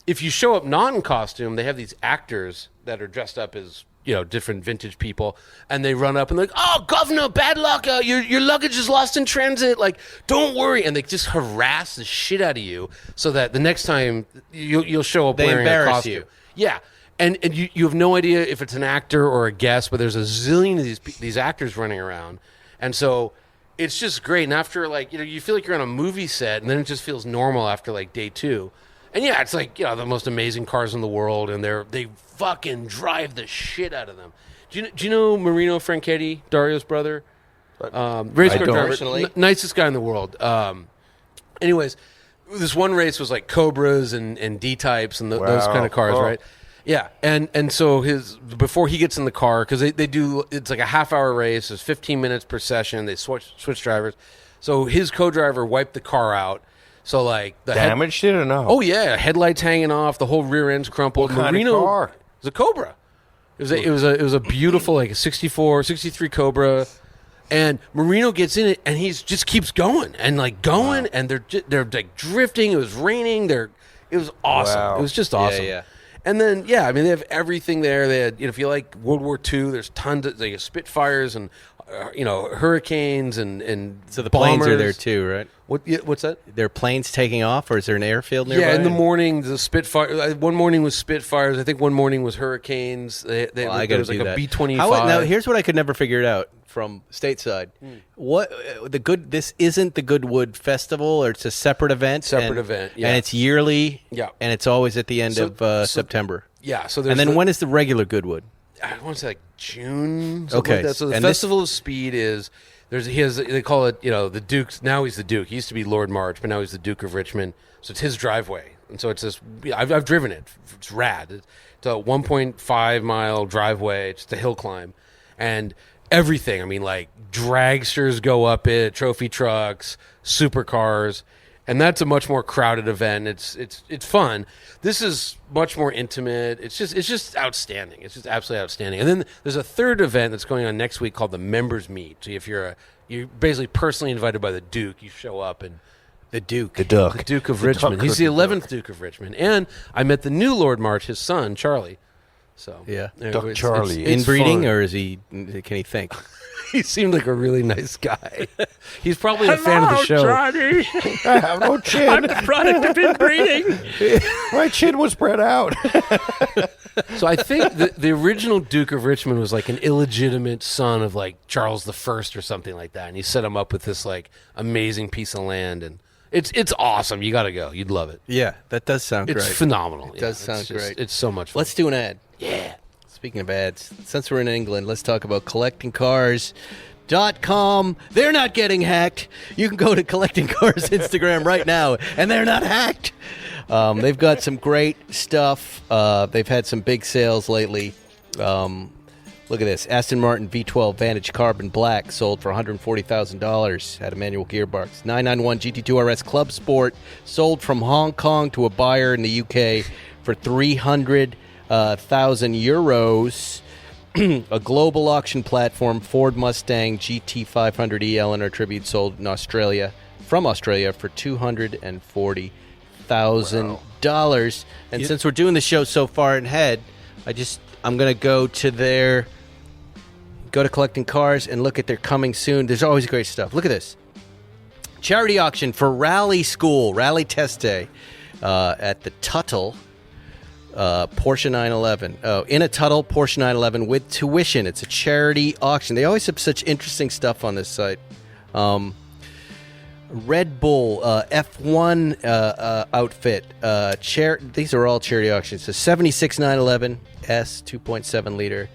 Speaker 6: If you show up not in costume, they have these actors that are dressed up as different vintage people, and they run up and they're like, "Oh, governor, bad luck! Your luggage is lost in transit. Like, don't worry." And they just harass the shit out of you so that the next time you'll show up
Speaker 4: They
Speaker 6: wearing a
Speaker 4: embarrass
Speaker 6: costume.
Speaker 4: you.
Speaker 6: Yeah, and you have no idea if it's an actor or a guest, but there's a zillion of these actors running around, and so it's just great. And after you feel like you're on a movie set, and then it just feels normal after day 2. And yeah, it's the most amazing cars in the world, and they fucking drive the shit out of them. Do you know Marino Franchetti, Dario's brother? Race car
Speaker 5: don't.
Speaker 6: driver,
Speaker 4: Personally?
Speaker 6: nicest guy in the world. Anyways, this one race was like Cobras and D-types and those
Speaker 5: Wow.
Speaker 6: kind of cars,
Speaker 5: Oh.
Speaker 6: right? Yeah, and so before he gets in the car, because they do, it's like a half-hour race. There's 15 minutes per session. They switch drivers. So his co-driver wiped the car out. So the
Speaker 5: Damaged it or no?
Speaker 6: Oh yeah, headlights hanging off, the whole rear end's crumpled.
Speaker 5: What kind of car?
Speaker 6: It was a Cobra. It was a beautiful a 63 Cobra, and Marino gets in it and just keeps going and and they're drifting. It was raining. It was awesome.
Speaker 5: Wow.
Speaker 6: It was just awesome.
Speaker 4: yeah.
Speaker 6: And then they have everything there. They had if you like World War II, there's tons of Spitfires and hurricanes and
Speaker 4: So the planes are
Speaker 6: bombers.
Speaker 4: there too, right?
Speaker 6: What's that?
Speaker 4: There are planes taking off, or is there an airfield nearby?
Speaker 6: Yeah, in the morning, the Spitfire. One morning was Spitfires. I think one morning was Hurricanes.
Speaker 4: Well, I
Speaker 6: there
Speaker 4: got to
Speaker 6: was
Speaker 4: do
Speaker 6: a
Speaker 4: that.
Speaker 6: B-25.
Speaker 4: Now, here's what I could never figure it out from stateside. What This isn't the Goodwood Festival, or it's a separate event.
Speaker 6: Separate event, yeah.
Speaker 4: and it's yearly.
Speaker 6: Yeah.
Speaker 4: and it's always at the end
Speaker 6: So-
Speaker 4: of September.
Speaker 6: Yeah, so there's
Speaker 4: And then when is the regular Goodwood?
Speaker 6: I want to say June. Something
Speaker 4: Okay,
Speaker 6: like that. So the
Speaker 4: and this-
Speaker 6: Festival of Speed is they call it the Duke's. Now he's the Duke. He used to be Lord March, but now he's the Duke of Richmond. So it's his driveway, and so it's this. I've driven it. It's rad. It's a 1.5 mile driveway. It's a hill climb, and everything. I mean, dragsters go up it, trophy trucks, supercars. And that's a much more crowded event. It's fun. This is much more intimate. It's just outstanding. It's just absolutely outstanding. And then there's a third event that's going on next week called the Members Meet. So if you're basically personally invited by the Duke, you show up and
Speaker 4: The Duke.
Speaker 5: The Duck.
Speaker 6: the Duke of Richmond. He's the 11th Duke of Richmond. And I met the new Lord March, his son Charlie. So
Speaker 4: Yeah.
Speaker 5: Duck Charlie.
Speaker 6: it's
Speaker 4: Inbreeding,
Speaker 6: fun.
Speaker 4: or is he? Can he think?
Speaker 6: He seemed like a really nice guy. He's probably a fan of the show.
Speaker 5: I have no chin.
Speaker 6: Product of inbreeding.
Speaker 5: My chin was spread out.
Speaker 6: So I think the original Duke of Richmond was like an illegitimate son of like Charles I or something like that, and he set him up with this like amazing piece of land, and it's awesome. You got to go. You'd love it.
Speaker 4: Yeah, that does sound great.
Speaker 6: It's phenomenal.
Speaker 4: It does sound great.
Speaker 6: It's so much fun.
Speaker 4: Let's do an ad.
Speaker 6: Yeah.
Speaker 4: Speaking of ads, since we're in England, let's talk about collectingcars.com. They're not getting hacked. You can go to Collecting Cars Instagram right now, and they're not hacked. They've got some great stuff. They've had some big sales lately. Look at this. Aston Martin V12 Vantage Carbon Black sold for $140,000. Had a manual gearbox. 991 GT2 RS Club Sport sold from Hong Kong to a buyer in the UK for 300,000 euros. A global auction platform, Ford Mustang GT500 Eleanor Tribute sold in Australia, from Australia, for $240,000. And since we're doing the show so far ahead, I'm going to go to Collecting Cars and look at their coming soon. There's always great stuff. Look at this. Charity auction for Rally School, Rally Test Day at the Tuttle. Porsche 911. Oh, in a Tuttle Porsche 911 with tuition. It's a charity auction. They always have such interesting stuff on this site. Red Bull F1 outfit. These are all charity auctions. So 76 911 S 2.7 liter.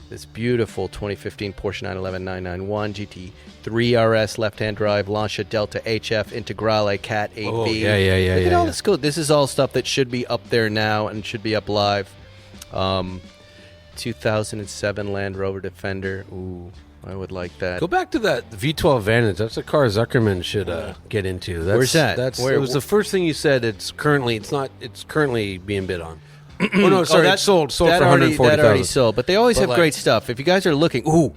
Speaker 4: This beautiful 2015 Porsche 911 991 GT3 RS left-hand drive Lancia Delta HF Integrale Cat 8B.
Speaker 6: Oh, yeah.
Speaker 4: Look at all this cool. This is all stuff that should be up there now and should be up live. 2007 Land Rover Defender. Ooh, I would like that.
Speaker 6: Go back to that V12 Vantage. That's a car Zuckerman should get into.
Speaker 4: Where's that?
Speaker 6: It was the first thing you said. It's currently being bid on. Oh no, sorry, it's sold for $140,000.
Speaker 4: That already sold, but they always have
Speaker 6: like,
Speaker 4: great stuff. If you guys are looking, ooh,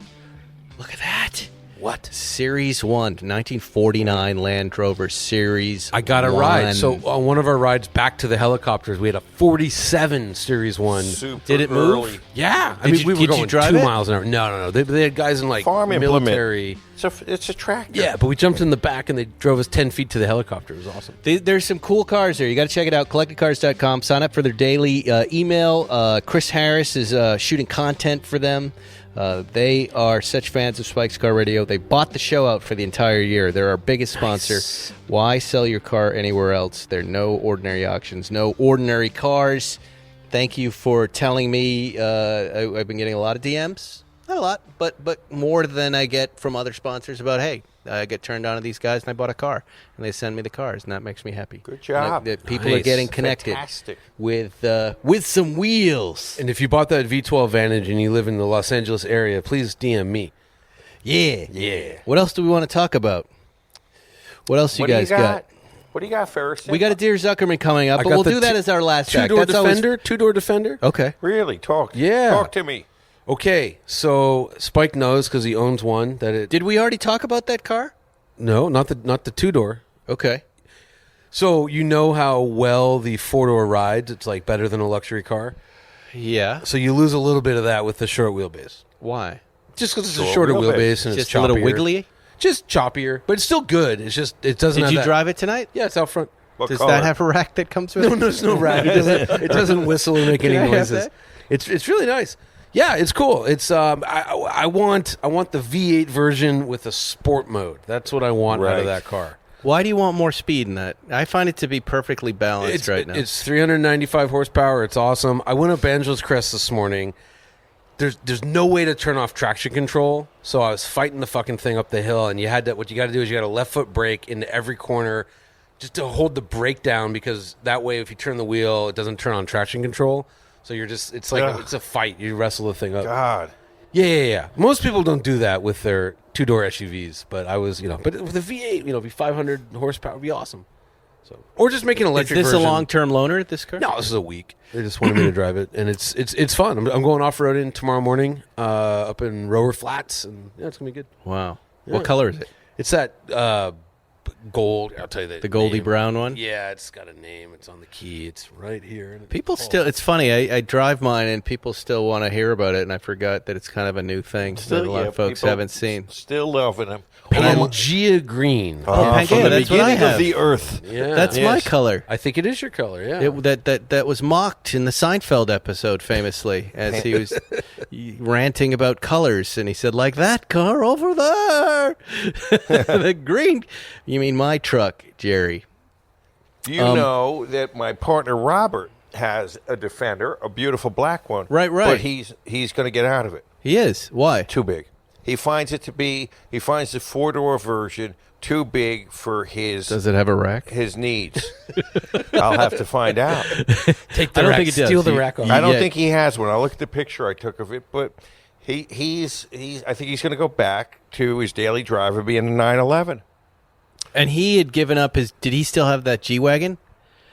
Speaker 4: look at that.
Speaker 6: What?
Speaker 4: Series 1, 1949 Land Rover Series
Speaker 6: I got a
Speaker 4: 1.
Speaker 6: ride. So on one of our rides back to the helicopters, we had a 47 Series 1.
Speaker 5: Super
Speaker 4: Did it move?
Speaker 5: early.
Speaker 6: Yeah.
Speaker 4: Did
Speaker 6: we
Speaker 4: you
Speaker 6: were going
Speaker 4: drive
Speaker 6: 2
Speaker 4: it?
Speaker 6: miles an hour. No. They had guys in like
Speaker 5: Farm
Speaker 6: military.
Speaker 5: Implement. It's a tractor.
Speaker 6: Yeah, but we jumped in the back and they drove us 10 feet to the helicopter. It was awesome.
Speaker 4: There's some cool cars there. You got to check it out. CollectingCars.com. Sign up for their daily email. Chris Harris is shooting content for them. They are such fans of Spike's Car Radio. They bought the show out for the entire year. They're our biggest sponsor.
Speaker 6: Nice.
Speaker 4: Why sell your car anywhere else? There are no ordinary auctions, no ordinary cars. Thank you for telling me. I've been getting a lot of DMs. Not a lot, but more than I get from other sponsors about, hey, I get turned on to these guys and I bought a car. And they send me the cars, and that makes me happy.
Speaker 5: Good job.
Speaker 4: That people are
Speaker 6: Nice.
Speaker 4: getting connected
Speaker 5: Fantastic.
Speaker 4: with some wheels.
Speaker 6: And if you bought that V12 Vantage and you live in the Los Angeles area, please DM me.
Speaker 4: Yeah. What else do we want to talk about? What else you guys got?
Speaker 5: What do you got, Ferris?
Speaker 4: We got a Dear Zuckerman coming up,
Speaker 6: I
Speaker 4: but
Speaker 6: got
Speaker 4: we'll
Speaker 6: the
Speaker 4: do that as our last act.
Speaker 6: Two-door
Speaker 4: That's always-
Speaker 6: Defender. Two-door Defender.
Speaker 4: Okay.
Speaker 5: Really? Talk.
Speaker 6: Yeah.
Speaker 5: Talk to me.
Speaker 6: Okay, so Spike knows because he owns one that it.
Speaker 4: Did we already talk about that car?
Speaker 6: No, not the two-door.
Speaker 4: Okay.
Speaker 6: So you know how well the four-door rides. It's like better than a luxury car.
Speaker 4: Yeah.
Speaker 6: So you lose a little bit of that with the short wheelbase.
Speaker 4: Why?
Speaker 6: Just because it's a
Speaker 5: Short
Speaker 6: shorter
Speaker 5: wheelbase.
Speaker 6: wheelbase and
Speaker 4: Just
Speaker 6: it's
Speaker 4: a little
Speaker 6: choppier.
Speaker 4: wiggly?
Speaker 6: Just choppier, but it's still good. It's just it doesn't.
Speaker 4: Did
Speaker 6: have
Speaker 4: you
Speaker 6: that-
Speaker 4: drive it tonight?
Speaker 6: Yeah, it's out front.
Speaker 5: What
Speaker 4: Does
Speaker 5: color?
Speaker 4: that have a rack that comes with it?
Speaker 6: No, there's no rack. It doesn't whistle or make any
Speaker 4: Can I have
Speaker 6: noises.
Speaker 4: that?
Speaker 6: It's really nice. Yeah, it's cool. It's I want the V8 version with a sport mode. That's what I want out
Speaker 5: Right.
Speaker 6: of that car.
Speaker 4: Why do you want more speed in that? I find it to be perfectly balanced right now.
Speaker 6: It's 395 horsepower. It's awesome. I went up Angeles Crest this morning. There's no way to turn off traction control, so I was fighting the fucking thing up the hill. And what you got to do is you got to left foot brake into every corner, just to hold the brake down, because that way if you turn the wheel, it doesn't turn on traction control. So it's like
Speaker 5: Ugh.
Speaker 6: it's a fight. You wrestle the thing up.
Speaker 5: God.
Speaker 6: Yeah. Most people don't do that with their two-door SUVs, but I was, but with the V8, be 500 horsepower would be awesome. So, or just make an
Speaker 4: Is
Speaker 6: electric
Speaker 4: this
Speaker 6: version.
Speaker 4: a long-term loaner, this car?
Speaker 6: No, this is a week. They just wanted me to drive it, and it's fun. I'm going off-roading tomorrow morning up in Rower Flats, and it's gonna be good.
Speaker 4: Wow.
Speaker 6: Yeah.
Speaker 4: What color is it?
Speaker 6: It's that gold. I'll tell you
Speaker 4: The Goldie
Speaker 6: name.
Speaker 4: Brown one?
Speaker 6: Yeah, it's got a name. It's on the key. It's right here.
Speaker 4: People still, it's funny, I drive mine and people still want to hear about it, and I forgot that it's kind of a new thing that a lot of folks
Speaker 5: people
Speaker 4: haven't seen.
Speaker 5: Still loving them.
Speaker 6: Paint Pangea green.
Speaker 4: Pangea,
Speaker 5: from the
Speaker 4: that's what I
Speaker 5: beginning
Speaker 4: have.
Speaker 5: of the earth.
Speaker 6: Yeah.
Speaker 4: That's my color.
Speaker 6: I think it is your color, yeah.
Speaker 4: That was mocked in the Seinfeld episode famously as he was ranting about colors, and he said, like that car over there. The green. You mean my truck, Jerry?
Speaker 5: You know that my partner Robert has a Defender, a beautiful black one.
Speaker 4: Right.
Speaker 5: But he's going to get out of it.
Speaker 4: He is. Why?
Speaker 5: Too big. He finds the 4-door version too big for his
Speaker 4: Does it have a rack?
Speaker 5: his needs. I'll have to find out.
Speaker 6: Take the
Speaker 4: I don't
Speaker 6: rack,
Speaker 4: think it does.
Speaker 6: steal the rack off.
Speaker 5: I don't
Speaker 4: Yeah.
Speaker 5: think he has one. I'll look at the picture I took of it, but he's I think he's going to go back to his daily driver being a 911.
Speaker 4: And he had given up his. Did he still have that G-Wagon?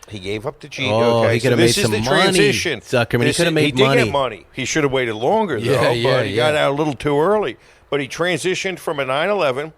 Speaker 5: He gave up the G.
Speaker 4: Oh,
Speaker 5: okay,
Speaker 4: he could have
Speaker 5: this
Speaker 4: made
Speaker 5: is
Speaker 4: some
Speaker 5: the
Speaker 4: money,
Speaker 5: transition.
Speaker 4: Zuckerman. He could have made
Speaker 5: He
Speaker 4: money.
Speaker 5: did get money. He should have waited longer, though.
Speaker 6: Yeah,
Speaker 5: but he got
Speaker 6: yeah.
Speaker 5: out a little too early. But he transitioned from a 911.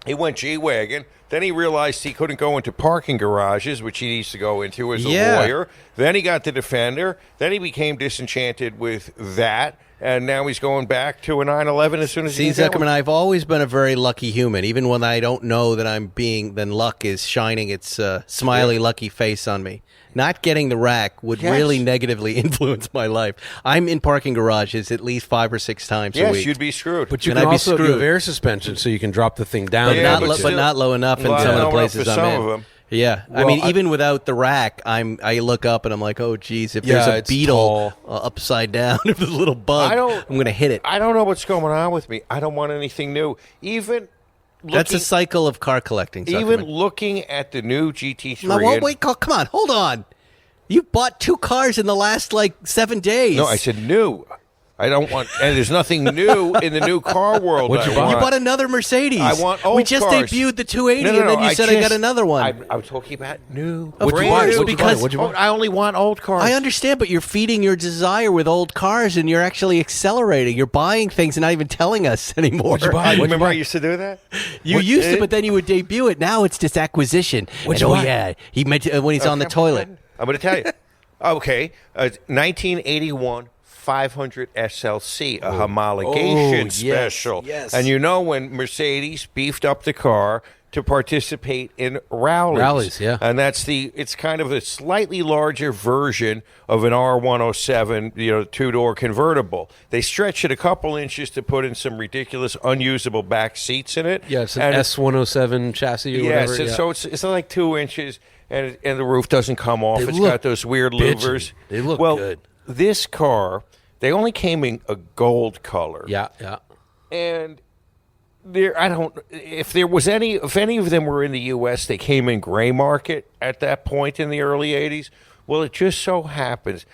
Speaker 5: He went G-Wagon. Then he realized he couldn't go into parking garages, which he needs to go into as a lawyer. Then he got the Defender. Then he became disenchanted with that. And now he's going back to a 911 as soon as
Speaker 4: See,
Speaker 5: he can get
Speaker 4: Zuckerman,
Speaker 5: one.
Speaker 4: I've always been a very lucky human. Even when I don't know that I'm being, then luck is shining its smiley, lucky face on me. Not getting the rack would
Speaker 5: Yes.
Speaker 4: really negatively influence my life. I'm in parking garages at least 5 or 6 times a
Speaker 5: Yes,
Speaker 4: week.
Speaker 5: you'd be screwed.
Speaker 6: But you
Speaker 4: And
Speaker 6: can
Speaker 4: I'd be
Speaker 6: also you have
Speaker 4: screwed.
Speaker 6: air suspension, so you can drop the thing down.
Speaker 4: but,
Speaker 5: Yeah,
Speaker 4: not
Speaker 5: but
Speaker 4: lo-
Speaker 5: still-
Speaker 4: but not low enough in
Speaker 5: Well,
Speaker 4: some of
Speaker 5: low
Speaker 4: the
Speaker 5: enough
Speaker 4: places
Speaker 5: for
Speaker 4: I'm
Speaker 5: some
Speaker 4: in.
Speaker 5: of them.
Speaker 4: Yeah, I
Speaker 5: Well,
Speaker 4: mean, even without the rack, I look up and I'm like, oh, geez, if there's
Speaker 6: Yeah,
Speaker 4: a
Speaker 6: it's
Speaker 4: beetle upside down, if there's a little bug, I'm going to hit it.
Speaker 5: I don't know what's going on with me. I don't want anything new.
Speaker 4: That's a cycle of car collecting.
Speaker 5: Even
Speaker 4: Zuckerman.
Speaker 5: looking at the new GT3.
Speaker 4: No, wait, come on, hold on. You bought 2 cars in the last 7 days.
Speaker 5: No, I said new. I don't want, and there's nothing new in the new car world.
Speaker 6: What'd you
Speaker 5: I
Speaker 6: buy?
Speaker 5: want.
Speaker 4: You bought another Mercedes.
Speaker 5: I want old
Speaker 4: We just
Speaker 5: cars.
Speaker 4: debuted the 280,
Speaker 5: No,
Speaker 4: and then you said I got
Speaker 5: just-
Speaker 4: another one.
Speaker 5: I was talking about new.
Speaker 4: Of
Speaker 5: brand
Speaker 4: course,
Speaker 5: new.
Speaker 4: because-
Speaker 6: What'd you buy?
Speaker 5: I only want old cars.
Speaker 4: I understand, but you're feeding your desire with old cars, and you're actually accelerating. You're buying things and not even telling us anymore.
Speaker 6: What'd you buy?
Speaker 5: Remember I used to do that?
Speaker 4: You used to, but then you would debut it. Now it's just acquisition.
Speaker 6: What'd
Speaker 4: And,
Speaker 6: you
Speaker 4: oh
Speaker 6: buy?
Speaker 4: yeah, he meant when he's on the toilet.
Speaker 5: I'm going to tell you. Okay, 1981 500 SLC, a homologation
Speaker 4: Oh, yes,
Speaker 5: special.
Speaker 4: yes.
Speaker 5: And you know when Mercedes beefed up the car to participate in rallies.
Speaker 6: Rallies, yeah.
Speaker 5: And it's kind of a slightly larger version of an R107, 2-door convertible. They stretch it a couple inches to put in some ridiculous unusable back seats in it.
Speaker 6: Yeah, it's an
Speaker 5: And
Speaker 6: S107 chassis or
Speaker 5: yes,
Speaker 6: whatever.
Speaker 5: so it's like 2 inches, and the roof doesn't come off.
Speaker 6: They
Speaker 5: It's
Speaker 6: look
Speaker 5: got those weird
Speaker 6: bitchy.
Speaker 5: louvers.
Speaker 6: They look
Speaker 5: well,
Speaker 6: good.
Speaker 5: This car, they only came in a gold color.
Speaker 6: Yeah.
Speaker 5: And if any of them were in the U.S., they came in gray market at that point in the early 80s. Well, it just so happens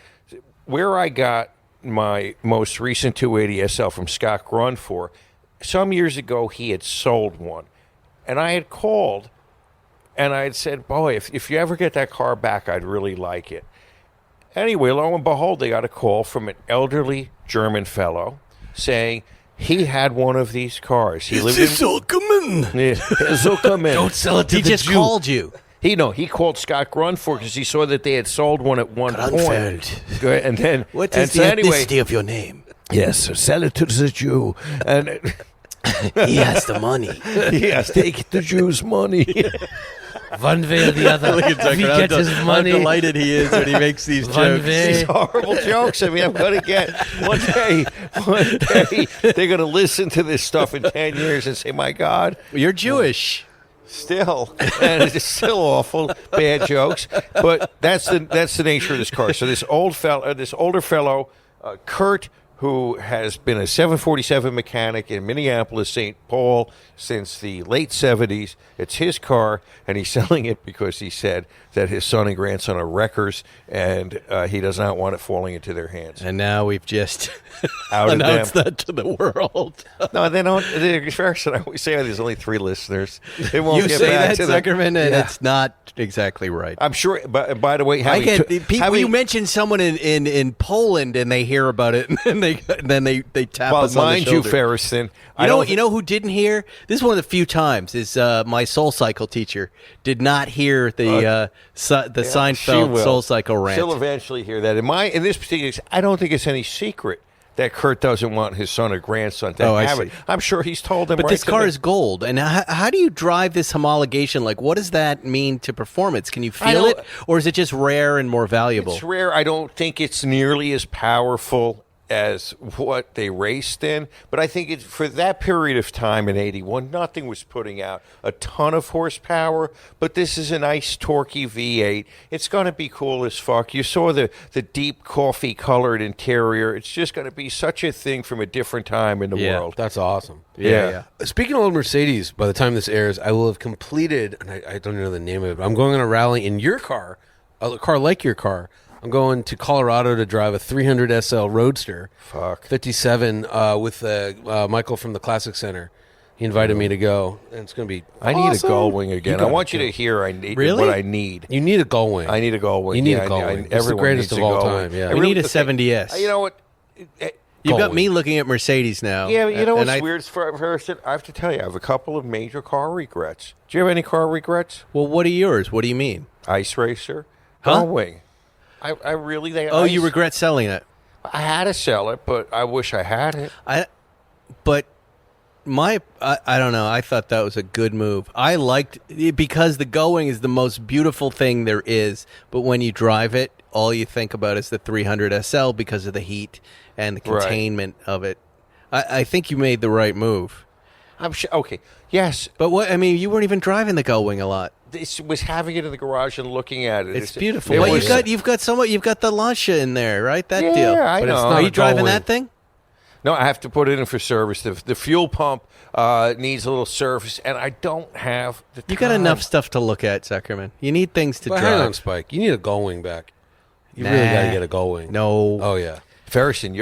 Speaker 5: where I got my most recent 280 SL from Scott Grun for, some years ago he had sold one. And I had called and I had said, boy, if you ever get that car back, I'd really like it. Anyway, lo and behold, they got a call from an elderly German fellow saying he had one of these cars. He lived in
Speaker 4: Zuckerman.
Speaker 5: Yeah, Zuckerman.
Speaker 6: Don't sell it to
Speaker 4: He
Speaker 6: the
Speaker 4: just
Speaker 6: Jew.
Speaker 4: called you.
Speaker 5: He called Scott Grunford because he saw that they had sold one at one point.
Speaker 4: Grunfeld.
Speaker 5: Good, and then
Speaker 4: What
Speaker 5: and
Speaker 4: is
Speaker 5: so
Speaker 4: the
Speaker 5: anyway,
Speaker 4: ethnicity of your name?
Speaker 5: yes, so sell it to the Jew, and
Speaker 4: He has the money.
Speaker 5: yes, take the Jew's money.
Speaker 6: One way or the other. If he gets his money.
Speaker 4: How delighted he is when he makes these
Speaker 6: One
Speaker 4: jokes.
Speaker 6: way.
Speaker 5: These horrible jokes. I mean, I'm going to get one day they're going to listen to this stuff in 10 years and say, "My God,
Speaker 4: You're Jewish.
Speaker 5: still," and it's still awful, bad jokes. But that's the nature of this car. So this older fellow, Kurt, who has been a 747 mechanic in Minneapolis, St. Paul since the late 70s. It's his car, and he's selling it because he said that his son and grandson are wreckers, and he does not want it falling into their hands.
Speaker 4: And now we've just
Speaker 5: Outed them.
Speaker 4: announced that to the world.
Speaker 5: No, they don't. The comparison I always say, there's only 3 listeners. They won't
Speaker 4: You
Speaker 5: get
Speaker 4: say
Speaker 5: back
Speaker 4: that,
Speaker 5: to that.
Speaker 4: Zuckerman, and
Speaker 5: Yeah.
Speaker 4: it's not exactly right.
Speaker 5: I'm sure. But by the way,
Speaker 4: I
Speaker 5: having
Speaker 4: get people. You mention someone in Poland, and they hear about it, and then they tap
Speaker 5: well,
Speaker 4: us on the
Speaker 5: mind you,
Speaker 4: shoulder.
Speaker 5: Ferriston.
Speaker 4: You know who didn't hear? This is one of the few times is my Soul Cycle teacher did not hear the Seinfeld
Speaker 5: will.
Speaker 4: Soul Cycle rant.
Speaker 5: She'll eventually hear that. In this particular case, I don't think it's any secret that Kurt doesn't want his son or grandson to
Speaker 4: I
Speaker 5: have
Speaker 4: see.
Speaker 5: it. I'm sure he's told them.
Speaker 4: But
Speaker 5: right
Speaker 4: this
Speaker 5: to
Speaker 4: car
Speaker 5: the-
Speaker 4: is gold. And how do you drive this homologation? Like, what does that mean to performance? Can you feel
Speaker 5: don't-
Speaker 4: it? Or is it just rare and more valuable?
Speaker 5: It's rare. I don't think it's nearly as powerful as what they raced in, but I think it's for that period of time in 81, nothing was putting out a ton of horsepower, but this is a nice torquey V8. It's going to be cool as fuck. You saw the deep coffee colored interior. It's just going to be such a thing from a different time in the world.
Speaker 6: That's awesome.
Speaker 5: Yeah.
Speaker 6: Speaking of old Mercedes, by the time this airs, I will have completed, and I don't know the name of it, but I'm going on a rally in your car, a car like your car. I'm going to Colorado to drive a 300 SL Roadster.
Speaker 5: Fuck.
Speaker 6: 57 with Michael from the Classic Center. He invited me to go, and it's going to be
Speaker 5: I need
Speaker 6: awesome.
Speaker 5: a Gullwing again. I
Speaker 6: got
Speaker 5: want
Speaker 6: it,
Speaker 5: you to hear I need
Speaker 4: Really?
Speaker 5: what I need.
Speaker 6: You need a Gullwing.
Speaker 5: I need a Gullwing.
Speaker 6: You need
Speaker 5: Yeah,
Speaker 6: a Gullwing. It's the
Speaker 5: everyone
Speaker 6: greatest
Speaker 5: needs
Speaker 6: of
Speaker 5: a
Speaker 6: all
Speaker 5: Gullwing.
Speaker 6: time, yeah.
Speaker 5: I
Speaker 6: We
Speaker 4: need a
Speaker 5: the thing-
Speaker 4: 70S.
Speaker 5: You know what?
Speaker 4: You've got
Speaker 6: Gullwing.
Speaker 4: me looking at Mercedes now.
Speaker 5: Yeah, but you know
Speaker 4: and
Speaker 5: what's
Speaker 4: I-
Speaker 5: weird for I have to tell you, I have a couple of major car regrets. Do you have any car regrets?
Speaker 4: Well, what are yours? What do you mean?
Speaker 5: Ice Racer,
Speaker 4: Huh?
Speaker 5: Gullwing. I really they.
Speaker 4: Oh, you regret selling it.
Speaker 5: I had to sell it, but I wish I had it.
Speaker 4: I don't know. I thought that was a good move. I liked because the Gullwing is the most beautiful thing there is. But when you drive it, all you think about is the 300 SL because of the heat and the
Speaker 5: Right.
Speaker 4: containment of it. I think you made the right move.
Speaker 5: I'm sure. Okay, yes,
Speaker 4: But what I mean, you weren't even driving the Gullwing a lot.
Speaker 5: this was having it in the garage and looking at it.
Speaker 4: It's beautiful.
Speaker 5: It
Speaker 4: Well,
Speaker 5: was-
Speaker 4: you've got the Lancia in there, right? That
Speaker 5: Yeah,
Speaker 4: deal.
Speaker 5: I
Speaker 6: But it's
Speaker 5: know.
Speaker 6: not
Speaker 4: Are you
Speaker 6: a
Speaker 4: driving
Speaker 6: Gullwing.
Speaker 4: that thing?
Speaker 5: No, I have to put it in for service. The fuel pump needs a little service, and I don't have the time.
Speaker 4: You got enough stuff to look at, Zuckerman. You need things to
Speaker 6: But
Speaker 4: drive.
Speaker 6: hang on, Spike. You need a Gullwing back. You really
Speaker 4: Nah.
Speaker 6: got to get a Gullwing.
Speaker 4: No.
Speaker 6: Oh, yeah.
Speaker 5: Ferguson,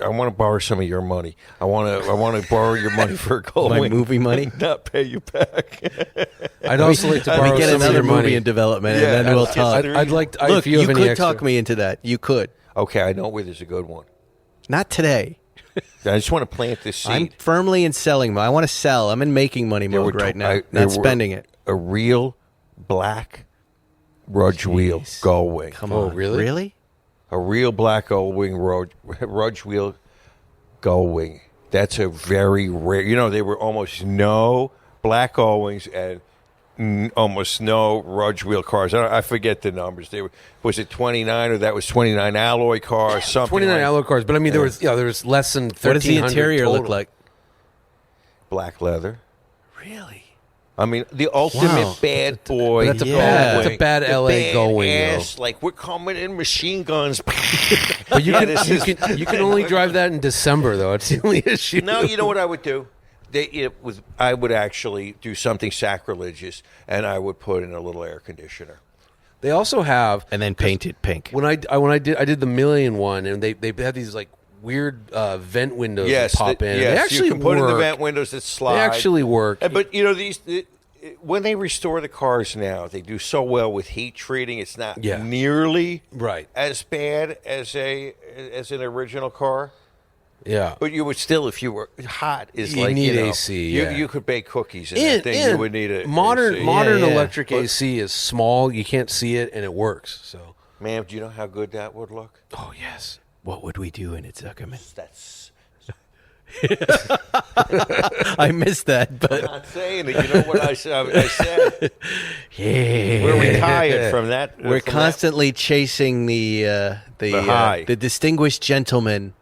Speaker 5: I want to borrow some of your money. I want to borrow your money for a gold
Speaker 4: My
Speaker 5: wing.
Speaker 4: movie money.
Speaker 5: Not pay you back.
Speaker 6: I'd also like to
Speaker 4: We
Speaker 6: borrow
Speaker 4: get
Speaker 6: some of
Speaker 4: another
Speaker 6: your
Speaker 4: movie
Speaker 6: money.
Speaker 4: in development,
Speaker 5: Yeah,
Speaker 4: and then we'll
Speaker 5: that's-
Speaker 4: talk.
Speaker 6: I'd like to,
Speaker 4: Look,
Speaker 6: if you have any
Speaker 4: could
Speaker 6: extra,
Speaker 4: talk me into that. You could.
Speaker 5: Okay, I know where there's a good one.
Speaker 4: Not today.
Speaker 5: I just want to plant this seed.
Speaker 4: I'm firmly in selling. I want to sell. I'm in making money
Speaker 5: There
Speaker 4: mode
Speaker 5: were
Speaker 4: right
Speaker 5: t-
Speaker 4: now.
Speaker 5: I- there
Speaker 4: Not
Speaker 5: were
Speaker 4: spending it.
Speaker 5: A real black Rudge wheel
Speaker 4: Jeez.
Speaker 5: gull wing.
Speaker 4: Come
Speaker 6: Oh,
Speaker 4: on.
Speaker 6: really?
Speaker 4: Really?
Speaker 5: A real black gull wing Rudge wheel gull wing. That's a very rare. You know, there were almost no black gull wings and almost no Rudge wheel cars. I forget the numbers. Was it 29 or that was 29 alloy cars? Something
Speaker 6: 29
Speaker 5: like
Speaker 6: alloy cars. But, I mean, there was less than 1,300
Speaker 4: What does the interior
Speaker 6: total.
Speaker 4: look like?
Speaker 5: black leather.
Speaker 4: Really?
Speaker 5: I mean, the ultimate
Speaker 6: Wow.
Speaker 5: bad boy.
Speaker 6: But that's a
Speaker 4: Yeah.
Speaker 6: bad, that's a
Speaker 5: Wing.
Speaker 6: bad
Speaker 5: The
Speaker 6: LA Gull Wing,
Speaker 5: badass, like we're coming in machine guns.
Speaker 6: But you
Speaker 5: Yeah,
Speaker 6: can,
Speaker 5: this
Speaker 6: you,
Speaker 5: is-
Speaker 6: can, you can only drive that in December, though. It's the only issue.
Speaker 5: No, you know what I would do? I would actually do something sacrilegious, and I would put in a little air conditioner.
Speaker 6: They also have,
Speaker 4: And then paint it pink.
Speaker 6: when I did the Million one, and they had these, like, weird vent windows
Speaker 5: Yes,
Speaker 6: that pop in.
Speaker 5: Yes,
Speaker 6: They actually
Speaker 5: you can put in the
Speaker 6: work.
Speaker 5: vent windows that slide.
Speaker 6: They actually work.
Speaker 5: But you know when they restore the cars now, they do so well with heat treating. It's not
Speaker 6: Yeah.
Speaker 5: nearly
Speaker 6: Right.
Speaker 5: as bad as an original car.
Speaker 6: Yeah.
Speaker 5: But you would still, if you were hot, is
Speaker 6: You
Speaker 5: like
Speaker 6: need
Speaker 5: you know,
Speaker 6: AC,
Speaker 5: You,
Speaker 6: yeah.
Speaker 5: you could bake cookies in that thing. You would need a
Speaker 6: modern
Speaker 5: AC.
Speaker 6: modern
Speaker 4: Yeah, yeah.
Speaker 6: electric
Speaker 5: But-
Speaker 6: AC is small. You can't see it, and it works. So.
Speaker 5: Ma'am, do you know how good that would look?
Speaker 6: Oh yes.
Speaker 4: What would we do in it, Zuckerman?
Speaker 5: That's
Speaker 4: I missed that, but
Speaker 5: not saying it. You know what I said?
Speaker 4: yeah.
Speaker 5: We're retired from that.
Speaker 4: We're
Speaker 5: from that.
Speaker 4: constantly chasing
Speaker 5: The high.
Speaker 4: the distinguished gentleman.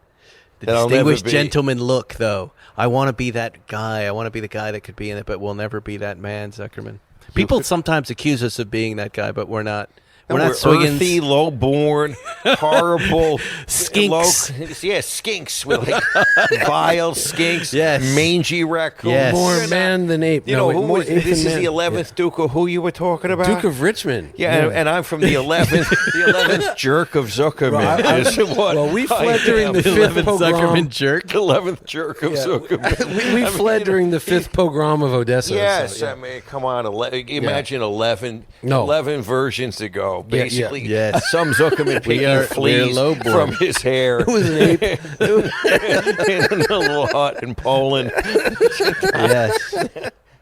Speaker 4: The
Speaker 5: That'll never
Speaker 4: distinguished
Speaker 5: be.
Speaker 4: gentleman look, though. I want to be that guy. I want to be the guy that could be in it, but we'll never be that man, Zuckerman. People sometimes accuse us of being that guy, but we're not. We're not swinging.
Speaker 5: earthy, low-born, horrible
Speaker 4: Skinks.
Speaker 5: Skinks. With like vile skinks.
Speaker 4: Yes.
Speaker 5: Mangy raccoon.
Speaker 4: Yes.
Speaker 6: More
Speaker 5: You're not-
Speaker 6: man than ape.
Speaker 5: You
Speaker 6: No,
Speaker 5: know
Speaker 6: wait,
Speaker 5: who
Speaker 6: more
Speaker 5: was?
Speaker 6: ape
Speaker 5: This
Speaker 6: than
Speaker 5: is
Speaker 6: man.
Speaker 5: the 11th Duke of who you were talking about.
Speaker 6: Duke of Richmond.
Speaker 5: Yeah, and I'm from the 11th, the 11th jerk of Zuckerman. is what
Speaker 6: well, we
Speaker 5: I
Speaker 6: fled during
Speaker 5: am.
Speaker 6: the
Speaker 4: The
Speaker 6: fifth
Speaker 4: 11th
Speaker 6: pogrom.
Speaker 4: Zuckerman jerk.
Speaker 5: The 11th jerk of Zuckerman.
Speaker 6: We fled during the fifth pogrom of Odessa.
Speaker 5: Yes,
Speaker 6: so, yeah.
Speaker 5: I mean, come on. Imagine 11 versions ago.
Speaker 6: Yeah, yeah.
Speaker 5: Basically,
Speaker 4: Yes.
Speaker 5: some Zuckerman picking
Speaker 4: we're
Speaker 5: fleas
Speaker 4: low-born.
Speaker 5: from his hair.
Speaker 6: It was an ape.
Speaker 5: in a little hut in Poland.
Speaker 4: Yes,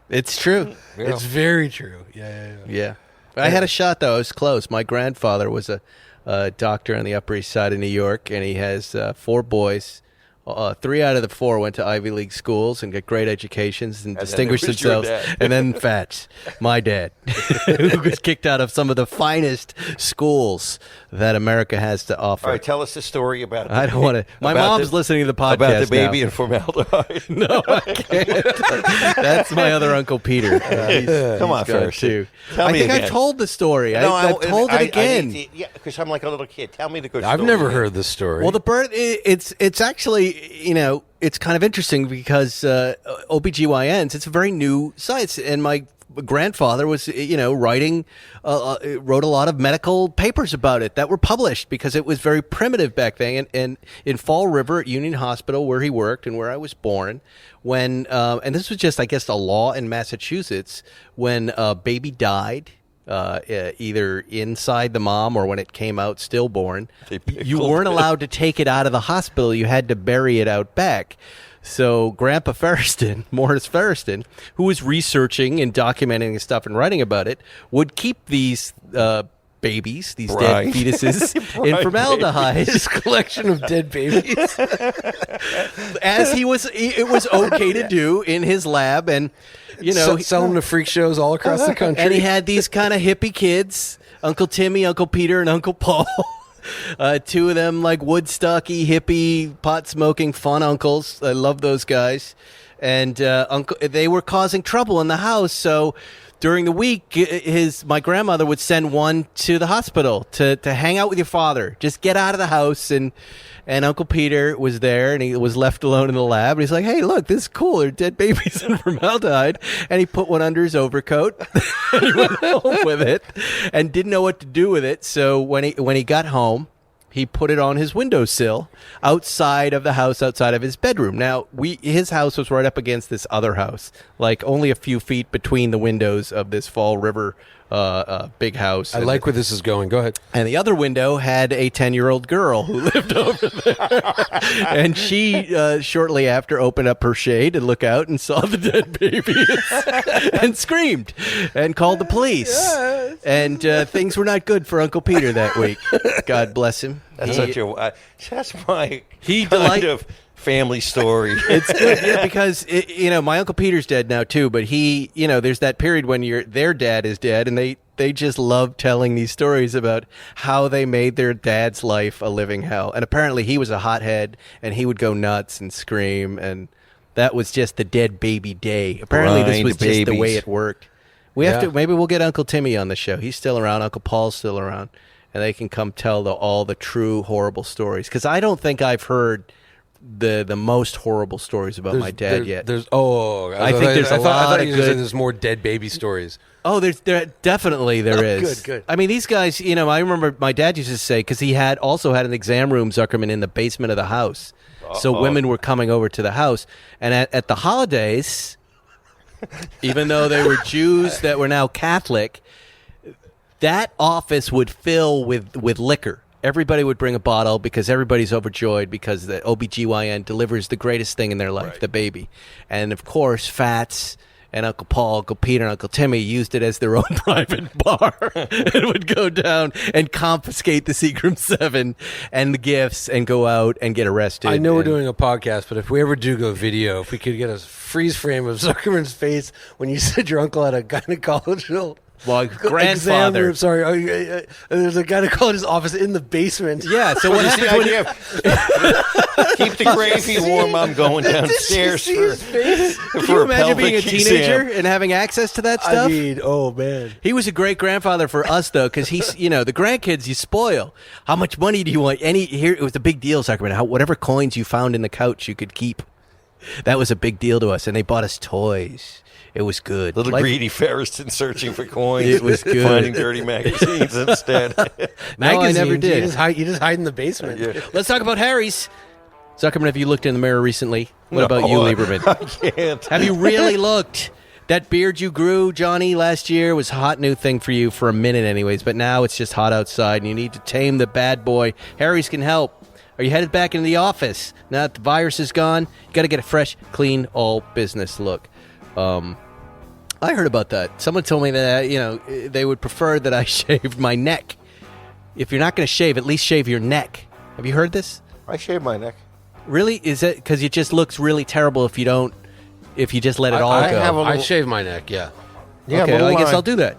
Speaker 4: it's true.
Speaker 6: It's very true. Yeah.
Speaker 4: Yeah. I had a shot, though. I was close. My grandfather was a doctor on the Upper East Side of New York, and he has 4 boys. 3 out of the 4 went to Ivy League schools and got great educations and distinguished
Speaker 5: there was your
Speaker 4: themselves.
Speaker 5: dad.
Speaker 4: And then Fats, my dad, who was kicked out of some of the finest schools that America has to offer.
Speaker 5: All right, tell us the story about.
Speaker 4: I don't want to. My mom's listening to the podcast
Speaker 5: about the baby
Speaker 4: now.
Speaker 5: and formaldehyde.
Speaker 4: No, I can't. That's my other Uncle Peter.
Speaker 5: Come on,
Speaker 4: he's gone
Speaker 5: Ferris.
Speaker 4: too.
Speaker 5: Tell
Speaker 4: I
Speaker 5: me
Speaker 4: think
Speaker 5: again.
Speaker 4: I've told the story.
Speaker 5: No,
Speaker 4: I've told it again.
Speaker 5: yeah, because I'm like a little kid. Tell me the good
Speaker 6: I've
Speaker 5: story.
Speaker 6: never heard this story.
Speaker 4: Well, the birth, it's actually, it's kind of interesting because OBGYNs, it's a very new science. And my grandfather was, wrote a lot of medical papers about it that were published because it was very primitive back then. And in Fall River at Union Hospital, where he worked and where I was born, when, and this was just, I guess, a law in Massachusetts, when a baby died, either inside the mom or when it came out stillborn, you weren't allowed to take it out of the hospital. You had to bury it out back. So Grandpa Ferriston, Morris Ferriston, who was researching and documenting his stuff and writing about it, would keep these babies, these dead fetuses, in formaldehyde.
Speaker 6: His collection of dead babies.
Speaker 4: As it was okay to do in his lab, and
Speaker 6: Sell them to freak shows all across the country.
Speaker 4: and he had these kind of hippie kids, Uncle Timmy, Uncle Peter, and Uncle Paul. 2 of them like Woodstocky, hippie, pot-smoking, fun uncles. I love those guys. And they were causing trouble in the house, so during the week, my grandmother would send one to the hospital to hang out with your father. Just get out of the house. And Uncle Peter was there, and he was left alone in the lab. And he's like, "Hey, look, this is cool. They're dead babies in formaldehyde." And he put one under his overcoat. And he went home with it and didn't know what to do with it. So when he got home, he put it on his windowsill outside of the house, outside of his bedroom. Now, his house was right up against this other house, like only a few feet between the windows of this Fall River big house.
Speaker 6: I like where this is going. Go ahead.
Speaker 4: And the other window had a 10-year-old girl who lived over there. And she, shortly after, opened up her shade and looked out and saw the dead babies and screamed and called the police. Yes. And things were not good for Uncle Peter that week. God bless him.
Speaker 5: That's my
Speaker 4: He
Speaker 5: kind of family story.
Speaker 4: It's good, because my Uncle Peter's dead now too, but he, there's that period when their dad is dead, and they just love telling these stories about how they made their dad's life a living hell. And apparently he was a hothead, and he would go nuts and scream, and that was just the dead baby day. Apparently this was just the way it worked. Maybe we'll get Uncle Timmy on the show. He's still around. Uncle Paul's still around, and they can come tell all the true horrible stories, because I don't think I've heard the most horrible stories about my dad yet.
Speaker 6: I think there's a lot of good. There's more dead baby stories.
Speaker 4: Oh, there definitely is.
Speaker 6: Good.
Speaker 4: I mean, these guys. I remember my dad used to say, because he also had an exam room, Zuckerman, in the basement of the house. So women were coming over to the house, and at the holidays, even though they were Jews that were now Catholic, that office would fill with liquor. Everybody would bring a bottle because everybody's overjoyed because the OBGYN delivers the greatest thing in their life, the baby. And, of course, Fats and Uncle Paul, Uncle Peter, and Uncle Timmy used it as their own private bar and would go down and confiscate the Seagram 7 and the gifts and go out and get arrested.
Speaker 6: I know we're doing a podcast, but if we ever do go video, if we could get a freeze frame of Zuckerman's face when you said your uncle had a gynecological...
Speaker 4: Well, grandfather.
Speaker 6: There's a gynecologist's office in the basement.
Speaker 4: Yeah, so what happens when you
Speaker 5: keep the gravy warm? I'm going downstairs
Speaker 4: Can you imagine being a teenager and having access to that stuff?
Speaker 6: I mean, oh man.
Speaker 4: He was a great grandfather for us though, because he's the grandkids you spoil. How much money do you want? It was a big deal, Zuckerman. Whatever coins you found in the couch you could keep. That was a big deal to us, and they bought us toys. It was good.
Speaker 5: Little greedy Ferriston searching for coins.
Speaker 4: It was good.
Speaker 5: Finding dirty magazines instead.
Speaker 4: No, I never did.
Speaker 6: You just hide in the basement.
Speaker 5: Yeah.
Speaker 4: Let's talk about Harry's. Zuckerman, have you looked in the mirror recently? What about you, Lieberman?
Speaker 5: I can't.
Speaker 4: Have you really looked? That beard you grew, Johnny, last year was a hot new thing for you for a minute anyways, but now it's just hot outside and you need to tame the bad boy. Harry's can help. Are you headed back into the office? Now that the virus is gone, you got to get a fresh, clean, all-business look. I heard about that. Someone told me that, they would prefer that I shaved my neck. If you're not going to shave, at least shave your neck. Have you heard this?
Speaker 5: I shave my neck.
Speaker 4: Really? Is it because it just looks really terrible if you just let it all go?
Speaker 6: I shave my neck, yeah.
Speaker 5: Yeah,
Speaker 4: okay, well, I guess
Speaker 5: line.
Speaker 4: I'll do that.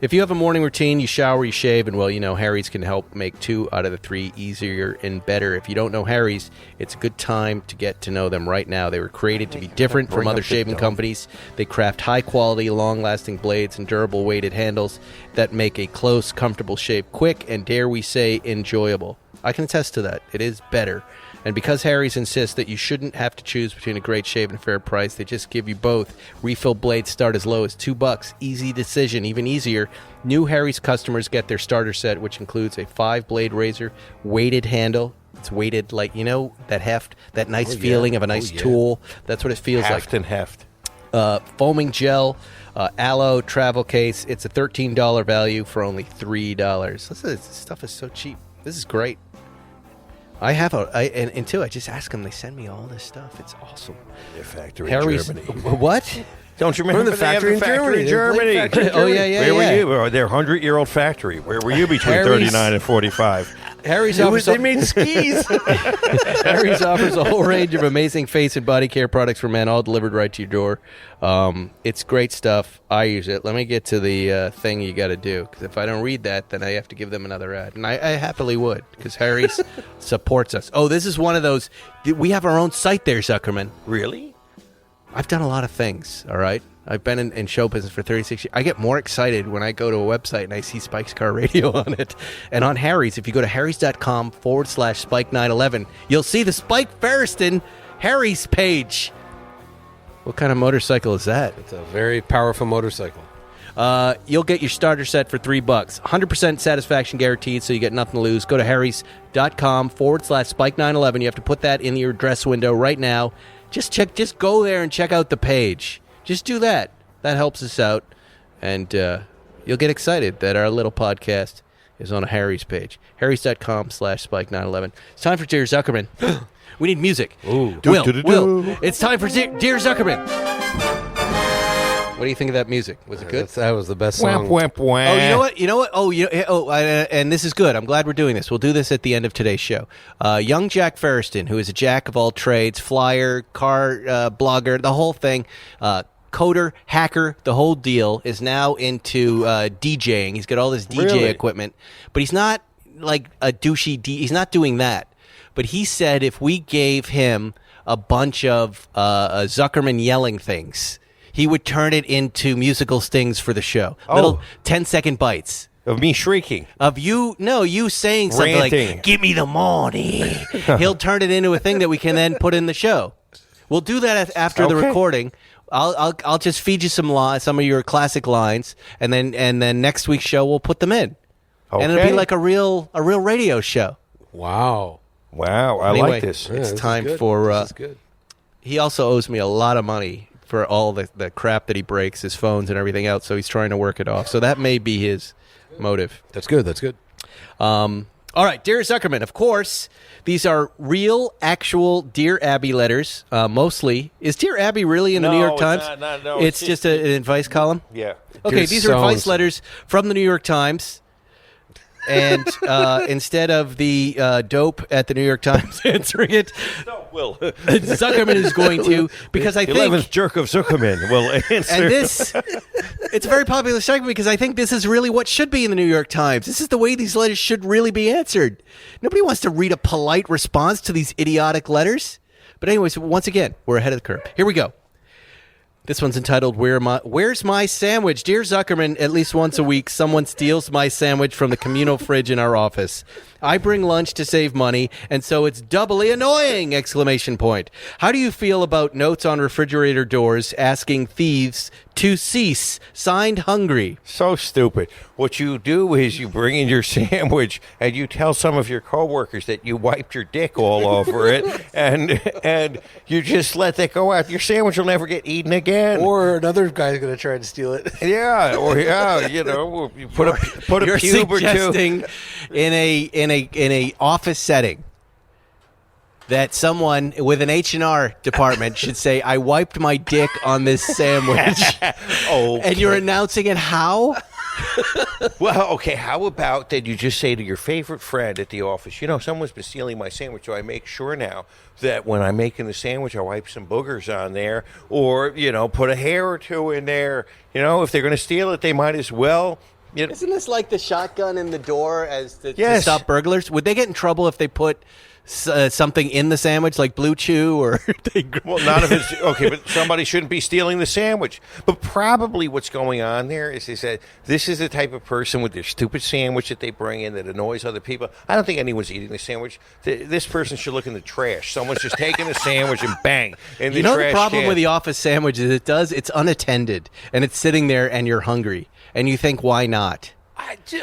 Speaker 4: If you have a morning routine, you shower, you shave, and, well, Harry's can help make 2 out of the 3 easier and better. If you don't know Harry's, it's a good time to get to know them right now. They were created to be different from other shaving companies. They craft high-quality, long-lasting blades and durable weighted handles that make a close, comfortable shave quick and, dare we say, enjoyable. I can attest to that. It is better. And because Harry's insists that you shouldn't have to choose between a great shave and a fair price, they just give you both. Refill blades start as low as $2. Easy decision. Even easier, new Harry's customers get their starter set, which includes a 5-blade razor, weighted handle. It's weighted like, that heft, that nice feeling of a nice tool. That's what it feels
Speaker 5: Heft
Speaker 4: like.
Speaker 5: and heft.
Speaker 4: Foaming gel, aloe travel case. It's a $13 value for only $3. This stuff is so cheap. This is great. I have and too, I just ask them. They send me all this stuff. It's awesome.
Speaker 5: The factory
Speaker 4: Harry's,
Speaker 5: in Germany.
Speaker 4: What?
Speaker 5: Don't you remember
Speaker 6: the factory in Germany?
Speaker 5: Germany?
Speaker 4: Oh, yeah.
Speaker 5: Where were you? Oh, their 100-year-old factory. Where were you between
Speaker 4: Harry's-
Speaker 5: 39 and 45?
Speaker 4: Harry's offers
Speaker 5: They made skis.
Speaker 4: Harry's offers a whole range of amazing face and body care products for men, all delivered right to your door. It's great stuff. I use it. Let me get to the thing you got to do, because if I don't read that, then I have to give them another ad, and I happily would, because Harry's supports us. Oh, this is one of those. We have our own site there, Zuckerman.
Speaker 5: Really?
Speaker 4: I've done a lot of things, all right? I've been in show business for 36 years. I get more excited when I go to a website and I see Spike's Car Radio on it. And on Harry's, if you go to harrys.com/Spike911, you'll see the Spike Ferriston Harry's page. What kind of motorcycle is that?
Speaker 6: It's a very powerful motorcycle.
Speaker 4: You'll get your starter set for $3. 100% satisfaction guaranteed, so you get nothing to lose. Go to harrys.com/Spike911. You have to put that in your address window right now. Just go there and check out the page. Just do that. That helps us out. And you'll get excited that our little podcast is on a Harry's page. harrys.com/Spike911. It's time for Dear Zuckerman. We need music.
Speaker 6: Ooh.
Speaker 4: Will, it's time for Dear Zuckerman. What do you think of that music? Was it good?
Speaker 6: That was the best song.
Speaker 5: Whamp, whamp, whamp.
Speaker 4: Oh, you know what? And this is good. I'm glad we're doing this. We'll do this at the end of today's show. Young Jack Ferriston, who is a jack of all trades, flyer, car blogger, the whole thing, coder, hacker, the whole deal, is now into DJing. He's got all this DJ equipment, but he's not like a douchey he's not doing that. But he said if we gave him a bunch of Zuckerman yelling things, he would turn it into musical stings for the show. Little 10-second bites.
Speaker 5: Of me shrieking.
Speaker 4: Of you saying something
Speaker 5: Ranting.
Speaker 4: like, give me the money. He'll turn it into a thing that we can then put in the show. We'll do that after the recording. I'll just feed you some of your classic lines, and then next week's show we'll put them in.
Speaker 5: Okay.
Speaker 4: And it'll be like a real radio show.
Speaker 6: Wow.
Speaker 5: Wow, I
Speaker 4: Anyway,
Speaker 5: like this.
Speaker 4: It's
Speaker 6: this
Speaker 4: time
Speaker 6: is good.
Speaker 4: for...
Speaker 6: This is good.
Speaker 4: He also owes me a lot of money for all the crap that he breaks, his phones and everything else, so he's trying to work it off. So that may be his motive.
Speaker 6: That's good. That's good.
Speaker 4: All right, Dear Zuckerman, of course, these are real, actual Dear Abby letters, mostly. Is Dear Abby really in the New York
Speaker 5: it's
Speaker 4: Times?
Speaker 5: not, no,
Speaker 4: it's just an advice column?
Speaker 5: Yeah.
Speaker 4: Okay,
Speaker 6: Dear
Speaker 4: these are advice
Speaker 6: so-and-so.
Speaker 4: letters from the New York Times. And instead of the dope at the New York Times answering it,
Speaker 5: No, Will.
Speaker 4: Zuckerman is going to, because I
Speaker 5: The
Speaker 4: think...
Speaker 5: 11th jerk of Zuckerman will answer.
Speaker 4: And this, it's a very popular segment because I think this is really what should be in the New York Times. This is the way these letters should really be answered. Nobody wants to read a polite response to these idiotic letters. But anyways, once again, we're ahead of the curve. Here we go. This one's entitled, Where's My Sandwich? Dear Zuckerman, at least once a week, someone steals my sandwich from the communal fridge in our office. I bring lunch to save money, and so it's doubly annoying! ! How do you feel about notes on refrigerator doors asking thieves to cease? Signed, Hungry.
Speaker 5: So stupid. What you do is you bring in your sandwich and you tell some of your coworkers that you wiped your dick all over it, and you just let that go out. Your sandwich will never get eaten again.
Speaker 6: Or another guy's going to try to steal it.
Speaker 5: You put a
Speaker 4: You're
Speaker 5: pube or two.
Speaker 4: suggesting in a office setting that someone with an H&R department should say, I wiped my dick on this sandwich.
Speaker 5: Oh,
Speaker 4: And you're announcing it how?
Speaker 5: Well, okay, how about that you just say to your favorite friend at the office, someone's been stealing my sandwich, so I make sure now that when I'm making the sandwich, I wipe some boogers on there or, put a hair or two in there. If they're going to steal it, they might as well.
Speaker 4: Isn't this like the shotgun in the door to
Speaker 5: Yes.
Speaker 4: stop burglars? Would they get in trouble if they put something in the sandwich, like Blue Chew, or
Speaker 5: Well, none of it's okay, but somebody shouldn't be stealing the sandwich. But probably what's going on there is that this is the type of person with their stupid sandwich that they bring in that annoys other people. I don't think anyone's eating the sandwich. This person should look in the trash. Someone's just taking the sandwich and bang in the trash
Speaker 4: the problem
Speaker 5: can.
Speaker 4: with the office sandwich is it's unattended, and it's sitting there, and you're hungry, and you think, why not?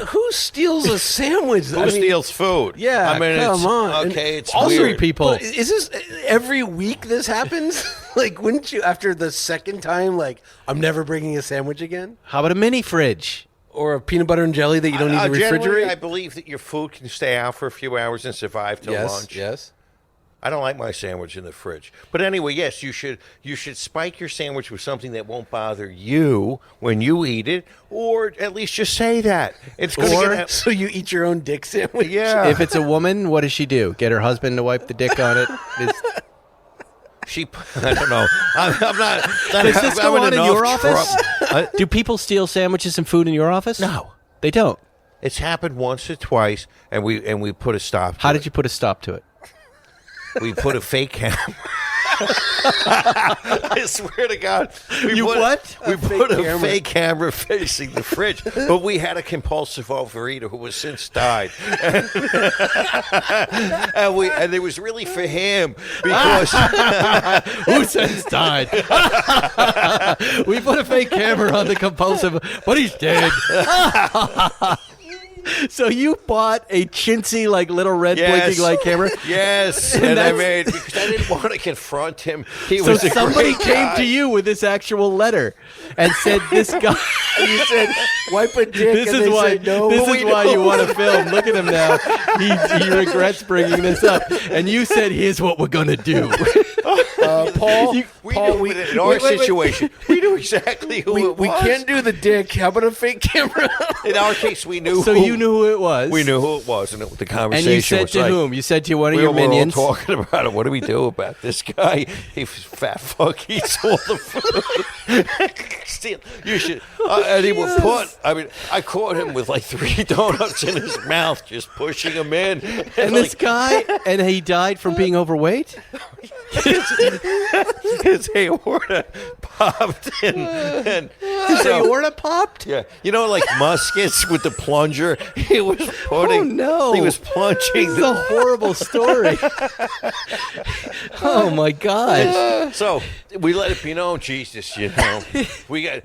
Speaker 6: Who steals a sandwich?
Speaker 5: Who steals food?
Speaker 6: Yeah,
Speaker 5: I mean,
Speaker 6: come on.
Speaker 5: Okay, it's
Speaker 4: Also,
Speaker 5: weird.
Speaker 4: people.
Speaker 6: But is this every week this happens? Like, wouldn't you, after the second time, I'm never bringing a sandwich again?
Speaker 4: How about a mini fridge?
Speaker 6: Or a peanut butter and jelly that you don't need to
Speaker 5: Generally,
Speaker 6: refrigerate?
Speaker 5: I believe that your food can stay out for a few hours and survive till lunch.
Speaker 6: Yes.
Speaker 5: I don't like my sandwich in the fridge. But anyway, yes, you should spike your sandwich with something that won't bother you when you eat it, or at least just say that. It's going to
Speaker 6: So you eat your own dick sandwich?
Speaker 5: Yeah.
Speaker 4: If it's a woman, what does she do? Get her husband to wipe the dick on it?
Speaker 5: I don't know. I'm not.
Speaker 4: Does this go on in your office?
Speaker 5: trouble.
Speaker 4: Do people steal sandwiches and food in your office?
Speaker 5: No.
Speaker 4: They don't.
Speaker 5: It's happened once or twice, and we put a stop to
Speaker 4: How
Speaker 5: it.
Speaker 4: did you put a stop to it?
Speaker 5: We put a fake camera. I swear to God. We put a fake camera facing the fridge, but we had a compulsive overeater who has since died. and it was really for him because
Speaker 4: Who since died? We put a fake camera on the compulsive, but he's dead. So you bought a chintzy, little red blinking light camera?
Speaker 5: Yes, and I made because I didn't want to confront him. He
Speaker 4: So
Speaker 5: was a
Speaker 4: somebody
Speaker 5: great
Speaker 4: came
Speaker 5: guy.
Speaker 4: to you with this actual letter and said, "This guy."
Speaker 6: You said, wipe a dick,
Speaker 4: This
Speaker 6: and
Speaker 4: is
Speaker 6: they
Speaker 4: why.
Speaker 6: said no.
Speaker 4: This is why you want to film. Look at him now. He regrets bringing this up. And you said, "Here's what we're gonna do."
Speaker 6: Paul,
Speaker 5: In our situation, we knew exactly who it was.
Speaker 6: we can't do the dick. How about a fake camera?
Speaker 5: In our case, we knew.
Speaker 4: So
Speaker 5: who,
Speaker 4: you knew who it was.
Speaker 5: We knew who it was, and the conversation
Speaker 4: And you said
Speaker 5: was
Speaker 4: to
Speaker 5: like,
Speaker 4: whom? You said to one of
Speaker 5: we
Speaker 4: your
Speaker 5: were all
Speaker 4: minions.
Speaker 5: talking about it. What do we do about this guy? He fat fuck eats all the food. Steal. You should. And he would put. I mean, I caught him with 3 donuts in his mouth, just pushing them in.
Speaker 4: And this guy, and he died from being overweight.
Speaker 5: his aorta popped and
Speaker 4: His aorta popped.
Speaker 5: yeah, like muskets with the plunger. He was putting.
Speaker 4: Oh, no.
Speaker 5: He was plunging.
Speaker 4: This is a horrible story. Oh my gosh!
Speaker 5: So we let it be known, Jesus. We got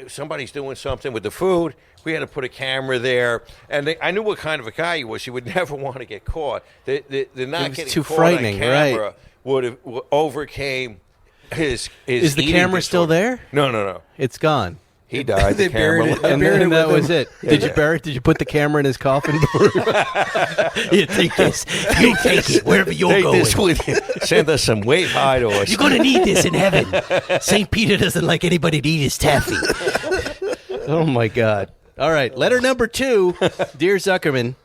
Speaker 5: somebody's doing something with the food. We had to put a camera there, and I knew what kind of a guy he was. He would never want to get caught. The not
Speaker 4: was
Speaker 5: getting
Speaker 4: too
Speaker 5: caught
Speaker 4: frightening,
Speaker 5: on camera
Speaker 4: right.
Speaker 5: would have overcame his.
Speaker 4: Is the
Speaker 5: eating
Speaker 4: camera still
Speaker 5: disorder.
Speaker 4: there?
Speaker 5: No.
Speaker 4: It's gone.
Speaker 5: He died.
Speaker 6: They
Speaker 5: the camera.
Speaker 6: buried it.
Speaker 4: And
Speaker 6: buried
Speaker 4: then
Speaker 6: it
Speaker 4: that
Speaker 6: with
Speaker 4: was
Speaker 6: him.
Speaker 4: it. Did you bury it? Did you put the camera in his coffin? You take this. You take it wherever you're
Speaker 5: Take
Speaker 4: going.
Speaker 5: this with you. Send us some wave high to us.
Speaker 4: You're going to need this in heaven. St. Peter doesn't like anybody to eat his taffy. Oh, my God. All right. Letter number 2. Dear Zuckerman,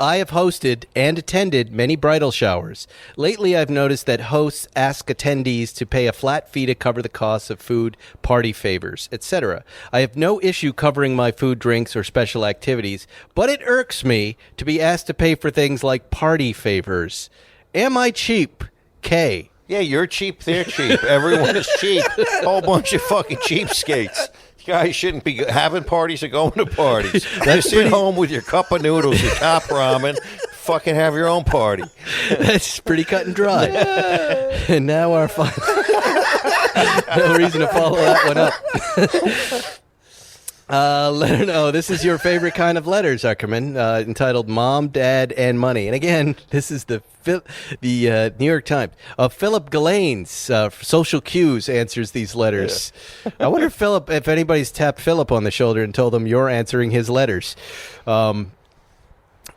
Speaker 4: I have hosted and attended many bridal showers. Lately, I've noticed that hosts ask attendees to pay a flat fee to cover the costs of food, party favors, etc. I have no issue covering my food, drinks, or special activities, but it irks me to be asked to pay for things like party favors. Am I cheap? K.
Speaker 5: Yeah, you're cheap. They're cheap. Everyone is cheap. Whole bunch of fucking cheapskates. You guys shouldn't be having parties or going to parties. Just sit home with your cup of noodles, your top ramen. Fucking have your own party.
Speaker 4: That's pretty cut and dry. And now our final. No reason to follow that one up. Letter, no, this is your favorite kind of letter, Zuckerman, entitled "Mom, Dad, and Money." And again, this is the New York Times. Philip Ghislaine's Social Cues answers these letters. Yeah. I wonder if anybody's tapped Philip on the shoulder and told him you're answering his letters.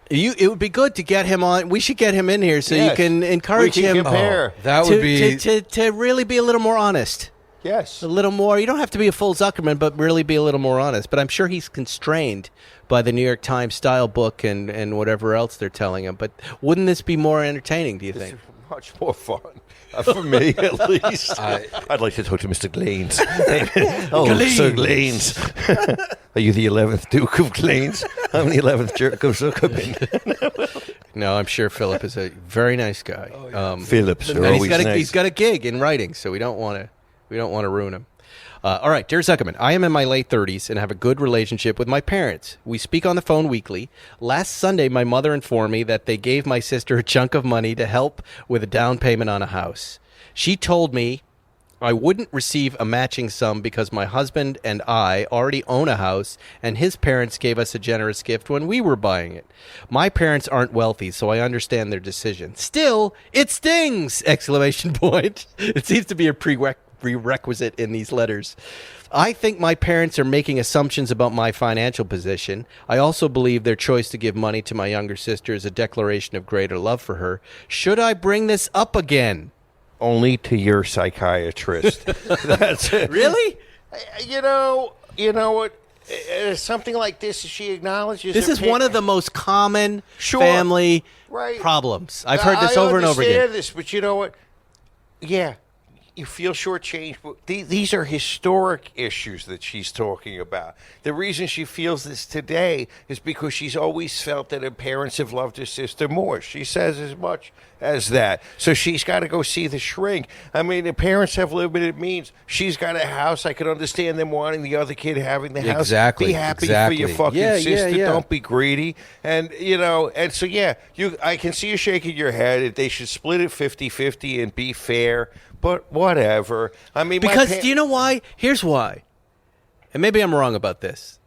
Speaker 4: It would be good to get him on. We should get him in here so you can encourage him.
Speaker 5: Compare.
Speaker 6: That would be
Speaker 4: to really be a little more honest.
Speaker 5: Yes.
Speaker 4: A little more. You don't have to be a full Zuckerman, but really be a little more honest. But I'm sure he's constrained by the New York Times style book and whatever else they're telling him. But wouldn't this be more entertaining, do you think?
Speaker 5: Much more fun. For me, at least. I'd like to talk to Mr. Glaines. Sir Glaines. Are you the 11th Duke of Glaines? I'm the 11th Jerk of Zuckerman.
Speaker 4: No, I'm sure Philip is a very nice guy.
Speaker 5: Phillips are
Speaker 4: And
Speaker 5: always nice.
Speaker 4: he's got a gig in writing, so we don't want to ruin him. All right, Dear Zuckerman, I am in my late 30s and have a good relationship with my parents. We speak on the phone weekly. Last Sunday, my mother informed me that they gave my sister a chunk of money to help with a down payment on a house. She told me I wouldn't receive a matching sum because my husband and I already own a house, and his parents gave us a generous gift when we were buying it. My parents aren't wealthy, so I understand their decision. Still, it stings! Exclamation point. It seems to be a prerequisite in these letters. I think my parents are making assumptions about my financial position. I also believe their choice to give money to my younger sister is a declaration of greater love for her. Should I bring this up again?
Speaker 5: Only to your psychiatrist. That's it.
Speaker 4: Really?
Speaker 5: You know what? Something like this, she acknowledges.
Speaker 4: This is one of the most common family problems. I've heard this over and over again.
Speaker 5: I understand this, but you know what? Yeah. You feel shortchanged. But these are historic issues that she's talking about. The reason she feels this today is because she's always felt that her parents have loved her sister more. She says as much as that. So she's got to go see the shrink. I mean, the parents have limited means. She's got a house. I could understand them wanting the other kid having the house.
Speaker 6: Exactly.
Speaker 5: Be happy for your fucking sister.
Speaker 4: Yeah.
Speaker 5: Don't be greedy. And, so, I can see you shaking your head. They should split it 50-50 and be fair. But whatever. I mean,
Speaker 4: because do you know why? Here's why. And maybe I'm wrong about this.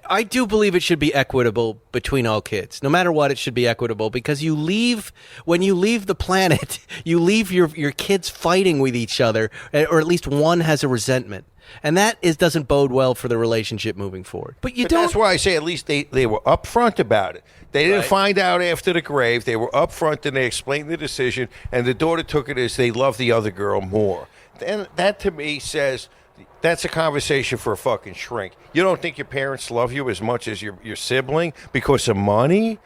Speaker 4: I do believe it should be equitable between all kids. No matter what, it should be equitable because when you leave the planet, you leave your kids fighting with each other, or at least one has a resentment. And that doesn't bode well for the relationship moving forward. But
Speaker 5: that's why I say at least they were upfront about it. They didn't find out after the grave. They were upfront and they explained the decision, and the daughter took it as they love the other girl more. And that to me says that's a conversation for a fucking shrink. You don't think your parents love you as much as your sibling because of money?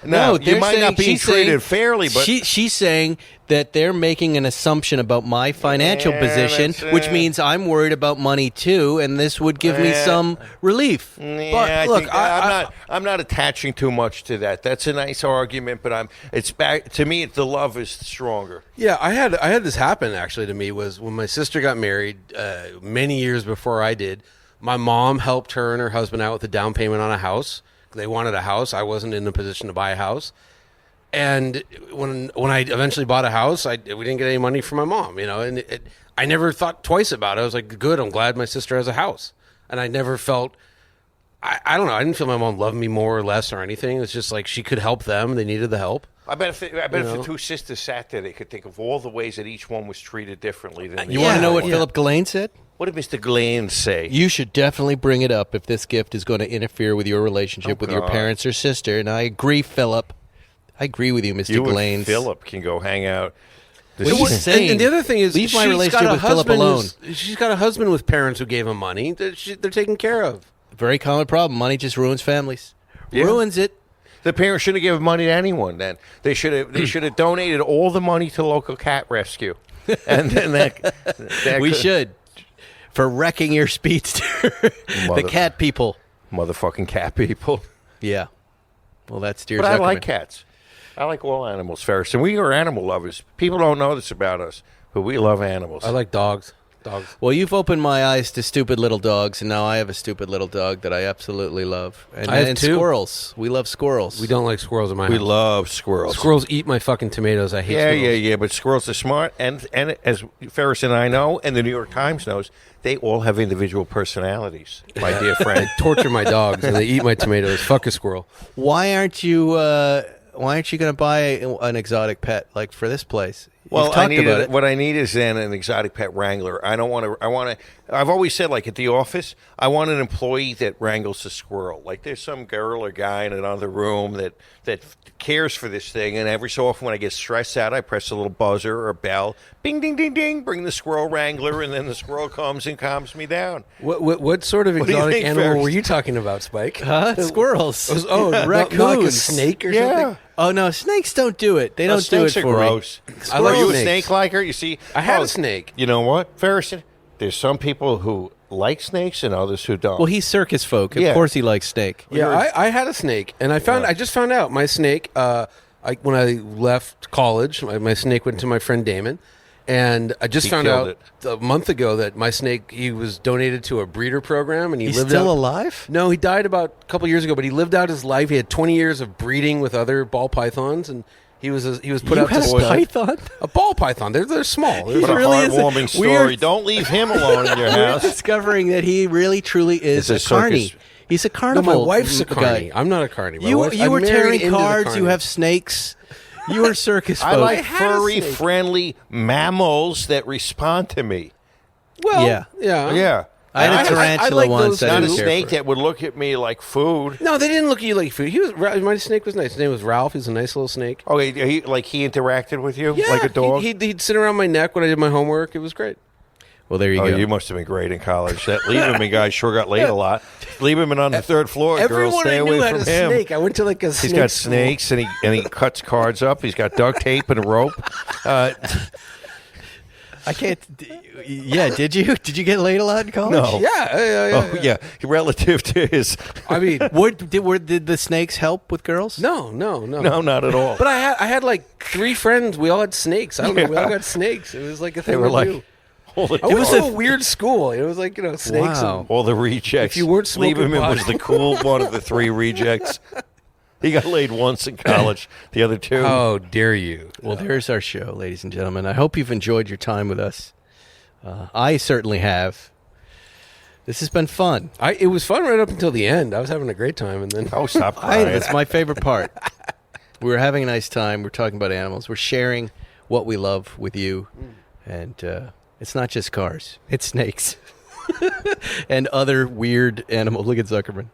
Speaker 5: No, you might not be treated fairly, but
Speaker 4: she's saying that they're making an assumption about my financial position, which means I'm worried about money too, and this would give me some relief.
Speaker 5: But look, I'm not attaching too much to that. That's a nice argument, but it's back to me. The love is stronger.
Speaker 6: Yeah, I had this happen actually to me was when my sister got married many years before I did. My mom helped her and her husband out with a down payment on a house. They wanted a house. I wasn't in a position to buy a house. And when I eventually bought a house, we didn't get any money from my mom, and I never thought twice about it. I was like, good, I'm glad my sister has a house. And I never felt, I don't know, I didn't feel my mom loved me more or less or anything. It's just like she could help them. They needed the help.
Speaker 5: I bet if the two sisters sat there, they could think of all the ways that each one was treated differently than
Speaker 4: You want to know what Philip Ghislaine said?
Speaker 5: What did Mr. Ghislaine say?
Speaker 4: You should definitely bring it up if this gift is going to interfere with your relationship with your parents or sister. And I agree, Philip. I agree with you, Mr. Ghislaine.
Speaker 5: Philip can go hang out.
Speaker 4: What are you saying?
Speaker 6: And the other thing is,
Speaker 4: leave my relationship with Philip alone.
Speaker 6: She's got a husband with parents who gave him money. They're taken care of.
Speaker 4: Very common problem. Money just ruins families. Yeah. Ruins it.
Speaker 5: The parents shouldn't have given money to anyone. Then they should have donated all the money to local cat rescue, and then that
Speaker 4: we should. For wrecking your speedster. The cat people.
Speaker 5: Motherfucking cat people.
Speaker 4: Yeah. Well, that's Dear Zuckerman.
Speaker 5: But I like cats. I like all animals, Ferris. And we are animal lovers. People don't know this about us, but we love animals.
Speaker 6: I like dogs.
Speaker 4: Well, you've opened my eyes to stupid little dogs, and now I have a stupid little dog that I absolutely love. And,
Speaker 6: I have two.
Speaker 4: Squirrels. We love squirrels.
Speaker 6: We don't like squirrels in my house.
Speaker 5: We love squirrels.
Speaker 6: Squirrels eat my fucking tomatoes. I hate squirrels.
Speaker 5: Yeah, but squirrels are smart, and as Ferris and I know, and the New York Times knows, they all have individual personalities, my dear friend.
Speaker 6: I torture my dogs, and they eat my tomatoes. Fuck a squirrel.
Speaker 4: Why aren't you going to buy an exotic pet like for this place?
Speaker 5: Well,
Speaker 4: talked about it.
Speaker 5: What I need is then an exotic pet wrangler. I don't want to. I want to. I've always said, like at the office, I want an employee that wrangles a squirrel. Like there's some girl or guy in another room that cares for this thing, and every so often when I get stressed out, I press a little buzzer or a bell, bing, ding, ding, ding, bring the squirrel wrangler, and then the squirrel comes and calms me down.
Speaker 6: What sort of
Speaker 5: do you
Speaker 6: exotic
Speaker 5: think,
Speaker 6: animal
Speaker 5: Ferris?
Speaker 6: were you talking about, Spike?
Speaker 4: Squirrels.
Speaker 6: Raccoons. Not like a snake or something?
Speaker 4: Oh, no, snakes don't do it. They don't do it
Speaker 5: Snakes are
Speaker 4: for
Speaker 5: gross.
Speaker 6: I like
Speaker 5: Are you a
Speaker 6: snakes.
Speaker 5: snake liker? You see,
Speaker 6: I had a snake.
Speaker 5: You know what, Ferris? There's some people who like snakes and others who don't.
Speaker 4: Well, he's circus folk. Of
Speaker 5: Yeah.
Speaker 4: course he likes steak.
Speaker 6: Yeah, I had a snake, and I just found out my snake. When I left college, my snake went to my friend Damon, and I just
Speaker 5: He
Speaker 6: found
Speaker 5: killed
Speaker 6: out a month ago that my snake, he was donated to a breeder program, and
Speaker 4: He's
Speaker 6: lived
Speaker 4: still
Speaker 6: out,
Speaker 4: alive?
Speaker 6: No, he died about a couple years ago, but he lived out his life. He had 20 years of breeding with other ball pythons, and he was put
Speaker 4: You
Speaker 6: out to
Speaker 4: had a
Speaker 6: stud.
Speaker 4: python?
Speaker 6: A ball python. They're small.
Speaker 5: what a
Speaker 4: really is a
Speaker 5: heartwarming story.
Speaker 4: weird-
Speaker 5: Don't leave him alone in your
Speaker 4: We're
Speaker 5: house.
Speaker 4: discovering that he really, truly is a
Speaker 5: It's a
Speaker 4: carny.
Speaker 5: circus.
Speaker 4: He's a
Speaker 6: No,
Speaker 4: carnival
Speaker 6: my wife's a
Speaker 4: guy.
Speaker 6: carny. I'm not a carny. My
Speaker 4: You
Speaker 6: wife-
Speaker 4: were
Speaker 6: I'm married
Speaker 4: tearing
Speaker 6: into the
Speaker 4: cards. You
Speaker 6: carny.
Speaker 4: have snakes. You are circus folk.
Speaker 5: I like
Speaker 6: had a
Speaker 5: furry,
Speaker 6: snake.
Speaker 5: friendly mammals that respond to me.
Speaker 6: Well,
Speaker 4: Yeah.
Speaker 5: Yeah.
Speaker 4: I had a
Speaker 6: I
Speaker 4: tarantula
Speaker 6: like
Speaker 4: once.
Speaker 6: those
Speaker 4: I
Speaker 5: Not a
Speaker 4: didn't
Speaker 6: too.
Speaker 4: care
Speaker 5: snake
Speaker 4: for.
Speaker 5: that would look at me like food.
Speaker 6: No, they didn't look at you like food. My snake was nice. His name was Ralph. He's a nice little snake.
Speaker 5: Oh, he interacted with you like a dog?
Speaker 6: He'd sit around my neck when I did my homework. It was great.
Speaker 4: Well, there you
Speaker 5: Oh,
Speaker 4: go.
Speaker 5: you must have been great in college. That Lieberman guy sure got laid a lot. Lieberman on the third floor. Girls,
Speaker 6: Everyone
Speaker 5: stay
Speaker 6: I
Speaker 5: away
Speaker 6: knew had
Speaker 5: from
Speaker 6: a
Speaker 5: him.
Speaker 6: snake. I went to like a snake.
Speaker 5: He's got
Speaker 6: school.
Speaker 5: snakes and he cuts cards up. He's got duct tape and a rope.
Speaker 4: I can't. Yeah, did you? Did you get laid a lot in college?
Speaker 5: No.
Speaker 6: Yeah.
Speaker 5: Oh yeah, relative to his.
Speaker 6: I mean,
Speaker 4: Did the snakes help with girls?
Speaker 6: no.
Speaker 5: No, not at all.
Speaker 6: But I had like 3 friends. We all had snakes. I don't know. We all got snakes. It was like a thing.
Speaker 5: They were
Speaker 6: to
Speaker 5: like,
Speaker 6: do.
Speaker 5: holy
Speaker 6: I went
Speaker 4: was
Speaker 6: to
Speaker 4: a-
Speaker 6: a weird school. It was like snakes.
Speaker 4: Wow.
Speaker 6: And,
Speaker 5: all the rejects.
Speaker 6: If you weren't smoking
Speaker 5: Lieberman
Speaker 6: pot.
Speaker 5: was the cool one of the 3 rejects. He got laid once in college. The other 2.
Speaker 6: how dare you?
Speaker 4: Well, there's our show, ladies and gentlemen. I hope you've enjoyed your time with us. I certainly have. This has been fun.
Speaker 6: It was fun right up until the end. I was having a great time, and then
Speaker 5: Oh, stop crying.
Speaker 4: That's my favorite part. We were having a nice time. We're talking about animals. We're sharing what we love with you. And it's not just cars. It's snakes. And other weird animals. Look at Zuckerman.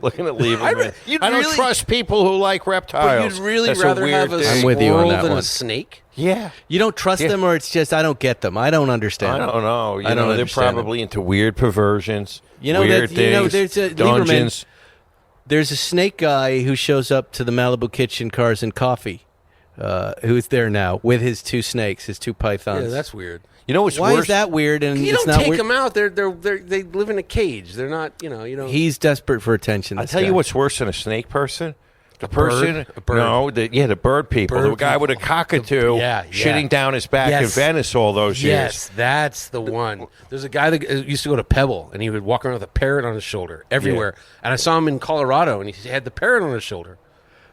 Speaker 5: Looking at Lieberman.
Speaker 6: you'd
Speaker 5: I don't
Speaker 6: really-
Speaker 5: trust people who like
Speaker 6: But
Speaker 5: reptiles.
Speaker 6: you'd really
Speaker 5: That's
Speaker 6: rather
Speaker 5: weird
Speaker 6: have a
Speaker 5: thing.
Speaker 4: I'm with you on
Speaker 6: squirrel
Speaker 4: that
Speaker 6: than
Speaker 4: one.
Speaker 6: a snake?
Speaker 5: Yeah.
Speaker 4: You don't trust
Speaker 5: Yeah.
Speaker 4: them, or it's just I don't get them. I don't understand.
Speaker 5: I don't know.
Speaker 4: I don't
Speaker 5: they're
Speaker 4: understand
Speaker 5: probably into weird perversions.
Speaker 4: You know
Speaker 5: weird
Speaker 4: that-
Speaker 5: things.
Speaker 4: you know, there's a- Lieberman-
Speaker 5: dungeons.
Speaker 4: There's a snake guy who shows up to the Malibu Kitchen Cars and Coffee, who's there now with his 2 snakes, his 2 pythons.
Speaker 6: Yeah, that's weird.
Speaker 5: You know what's
Speaker 4: Why
Speaker 5: worse?
Speaker 4: is that weird? And
Speaker 6: You
Speaker 4: it's
Speaker 6: don't
Speaker 4: not
Speaker 6: take
Speaker 4: weird?
Speaker 6: them out. They live in a cage. They're not. You don't.
Speaker 4: He's desperate for attention.
Speaker 5: I'll
Speaker 4: this
Speaker 5: tell
Speaker 4: guy.
Speaker 5: you what's worse than a snake person. The
Speaker 6: bird?
Speaker 5: person,
Speaker 6: A bird.
Speaker 5: no, the bird people.
Speaker 6: Bird
Speaker 5: the guy with a
Speaker 6: people.
Speaker 5: cockatoo
Speaker 6: Yeah.
Speaker 5: shitting down his back in
Speaker 6: Yes.
Speaker 5: Venice all those
Speaker 6: Yes,
Speaker 5: years.
Speaker 6: that's the one. There's a guy that used to go to Pebble, and he would walk around with a parrot on his shoulder everywhere. And I saw him in Colorado, and he had the parrot on his shoulder.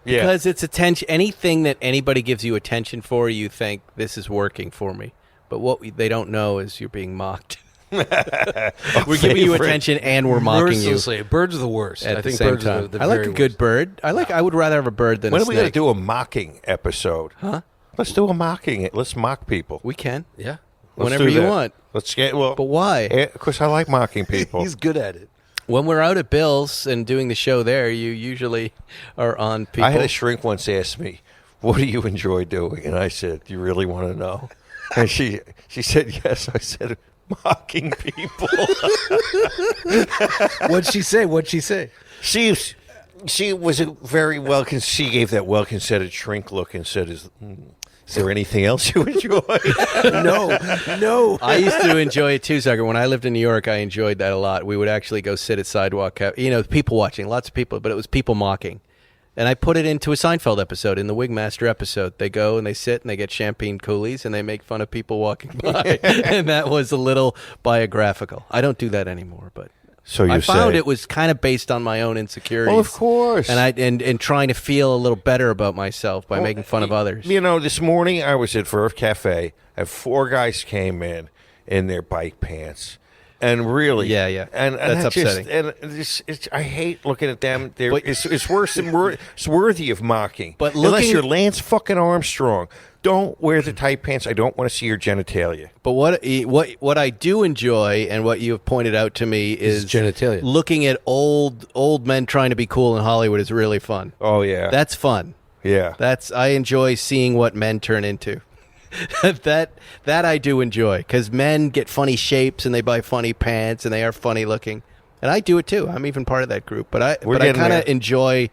Speaker 5: Yeah.
Speaker 4: Because it's attention. Anything that anybody gives you attention for, you think this is working for me. But what they don't know is you're being mocked. We're giving you
Speaker 5: favorite.
Speaker 4: attention and we're mocking you
Speaker 6: Mercilessly. Birds are the worst.
Speaker 4: at
Speaker 6: I
Speaker 4: the
Speaker 6: think
Speaker 4: same
Speaker 6: birds are
Speaker 4: time.
Speaker 6: the
Speaker 4: I like
Speaker 6: very
Speaker 4: a good
Speaker 6: worst.
Speaker 4: bird. I would rather have a bird than
Speaker 5: When
Speaker 4: a
Speaker 5: are we going to
Speaker 4: snake.
Speaker 5: do a mocking episode?
Speaker 4: Huh?
Speaker 5: Let's do a mocking. Let's mock people.
Speaker 4: We can.
Speaker 6: Yeah.
Speaker 5: Let's
Speaker 4: Whenever
Speaker 5: do
Speaker 4: you
Speaker 5: that.
Speaker 4: want.
Speaker 5: Let's get well.
Speaker 4: But why?
Speaker 5: Because I like mocking people.
Speaker 6: He's good at it.
Speaker 4: When we're out at Bill's and doing the show there, you usually are on people.
Speaker 5: I had a shrink once ask me, "What do you enjoy doing?" And I said, "Do you really want to know?" And she said, "Yes." I said, "Mocking people."
Speaker 6: What'd she say?
Speaker 5: She was a very she gave that well considered shrink look and said, "Is there anything else you enjoy?"
Speaker 6: No.
Speaker 4: I used to enjoy it too, Zucker. When I lived in New York, I enjoyed that a lot. We would actually go sit at sidewalk, people watching, lots of people, but it was people mocking. And I put it into a Seinfeld episode, in the Wigmaster episode. They go and they sit and they get champagne coolies and they make fun of people walking by. And that was a little biographical. I don't do that anymore, but
Speaker 5: So you
Speaker 4: I found
Speaker 5: say.
Speaker 4: it was kind of based on my own insecurities.
Speaker 5: Well, of course.
Speaker 4: And trying to feel a little better about myself by making fun of others.
Speaker 5: This morning I was at Verve Cafe, and 4 guys came in their bike pants. And really,
Speaker 4: Yeah.
Speaker 5: and
Speaker 4: That's upsetting.
Speaker 5: I hate looking at them.
Speaker 4: But-
Speaker 5: It's worse than it's worthy of mocking.
Speaker 4: But
Speaker 5: unless
Speaker 4: looking-
Speaker 5: you're Lance fucking Armstrong, don't wear the tight pants. I don't want to see your genitalia.
Speaker 4: But what I do enjoy, and what you have pointed out to me, is
Speaker 6: genitalia.
Speaker 4: looking at old men trying to be cool in Hollywood is really fun.
Speaker 5: Oh yeah,
Speaker 4: That's fun.
Speaker 5: yeah.
Speaker 4: I enjoy seeing what men turn into. that I do enjoy, because men get funny shapes and they buy funny pants and they are funny looking, and I do it too. I'm even part of that group, but I kind of enjoy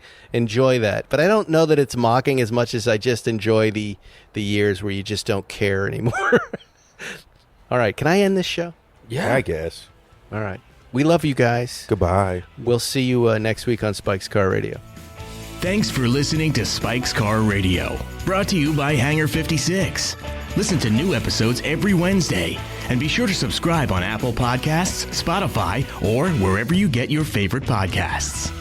Speaker 4: that. But I don't know that it's mocking as much as I just enjoy the years where you just don't care anymore. All right, can I end this show?
Speaker 5: Yeah, I guess.
Speaker 4: All right, we love you guys.
Speaker 5: Goodbye.
Speaker 4: We'll see you next week on Spike's Car Radio.
Speaker 3: Thanks for listening to Spike's Car Radio, brought to you by Hangar 56. Listen to new episodes every Wednesday, and be sure to subscribe on Apple Podcasts, Spotify, or wherever you get your favorite podcasts.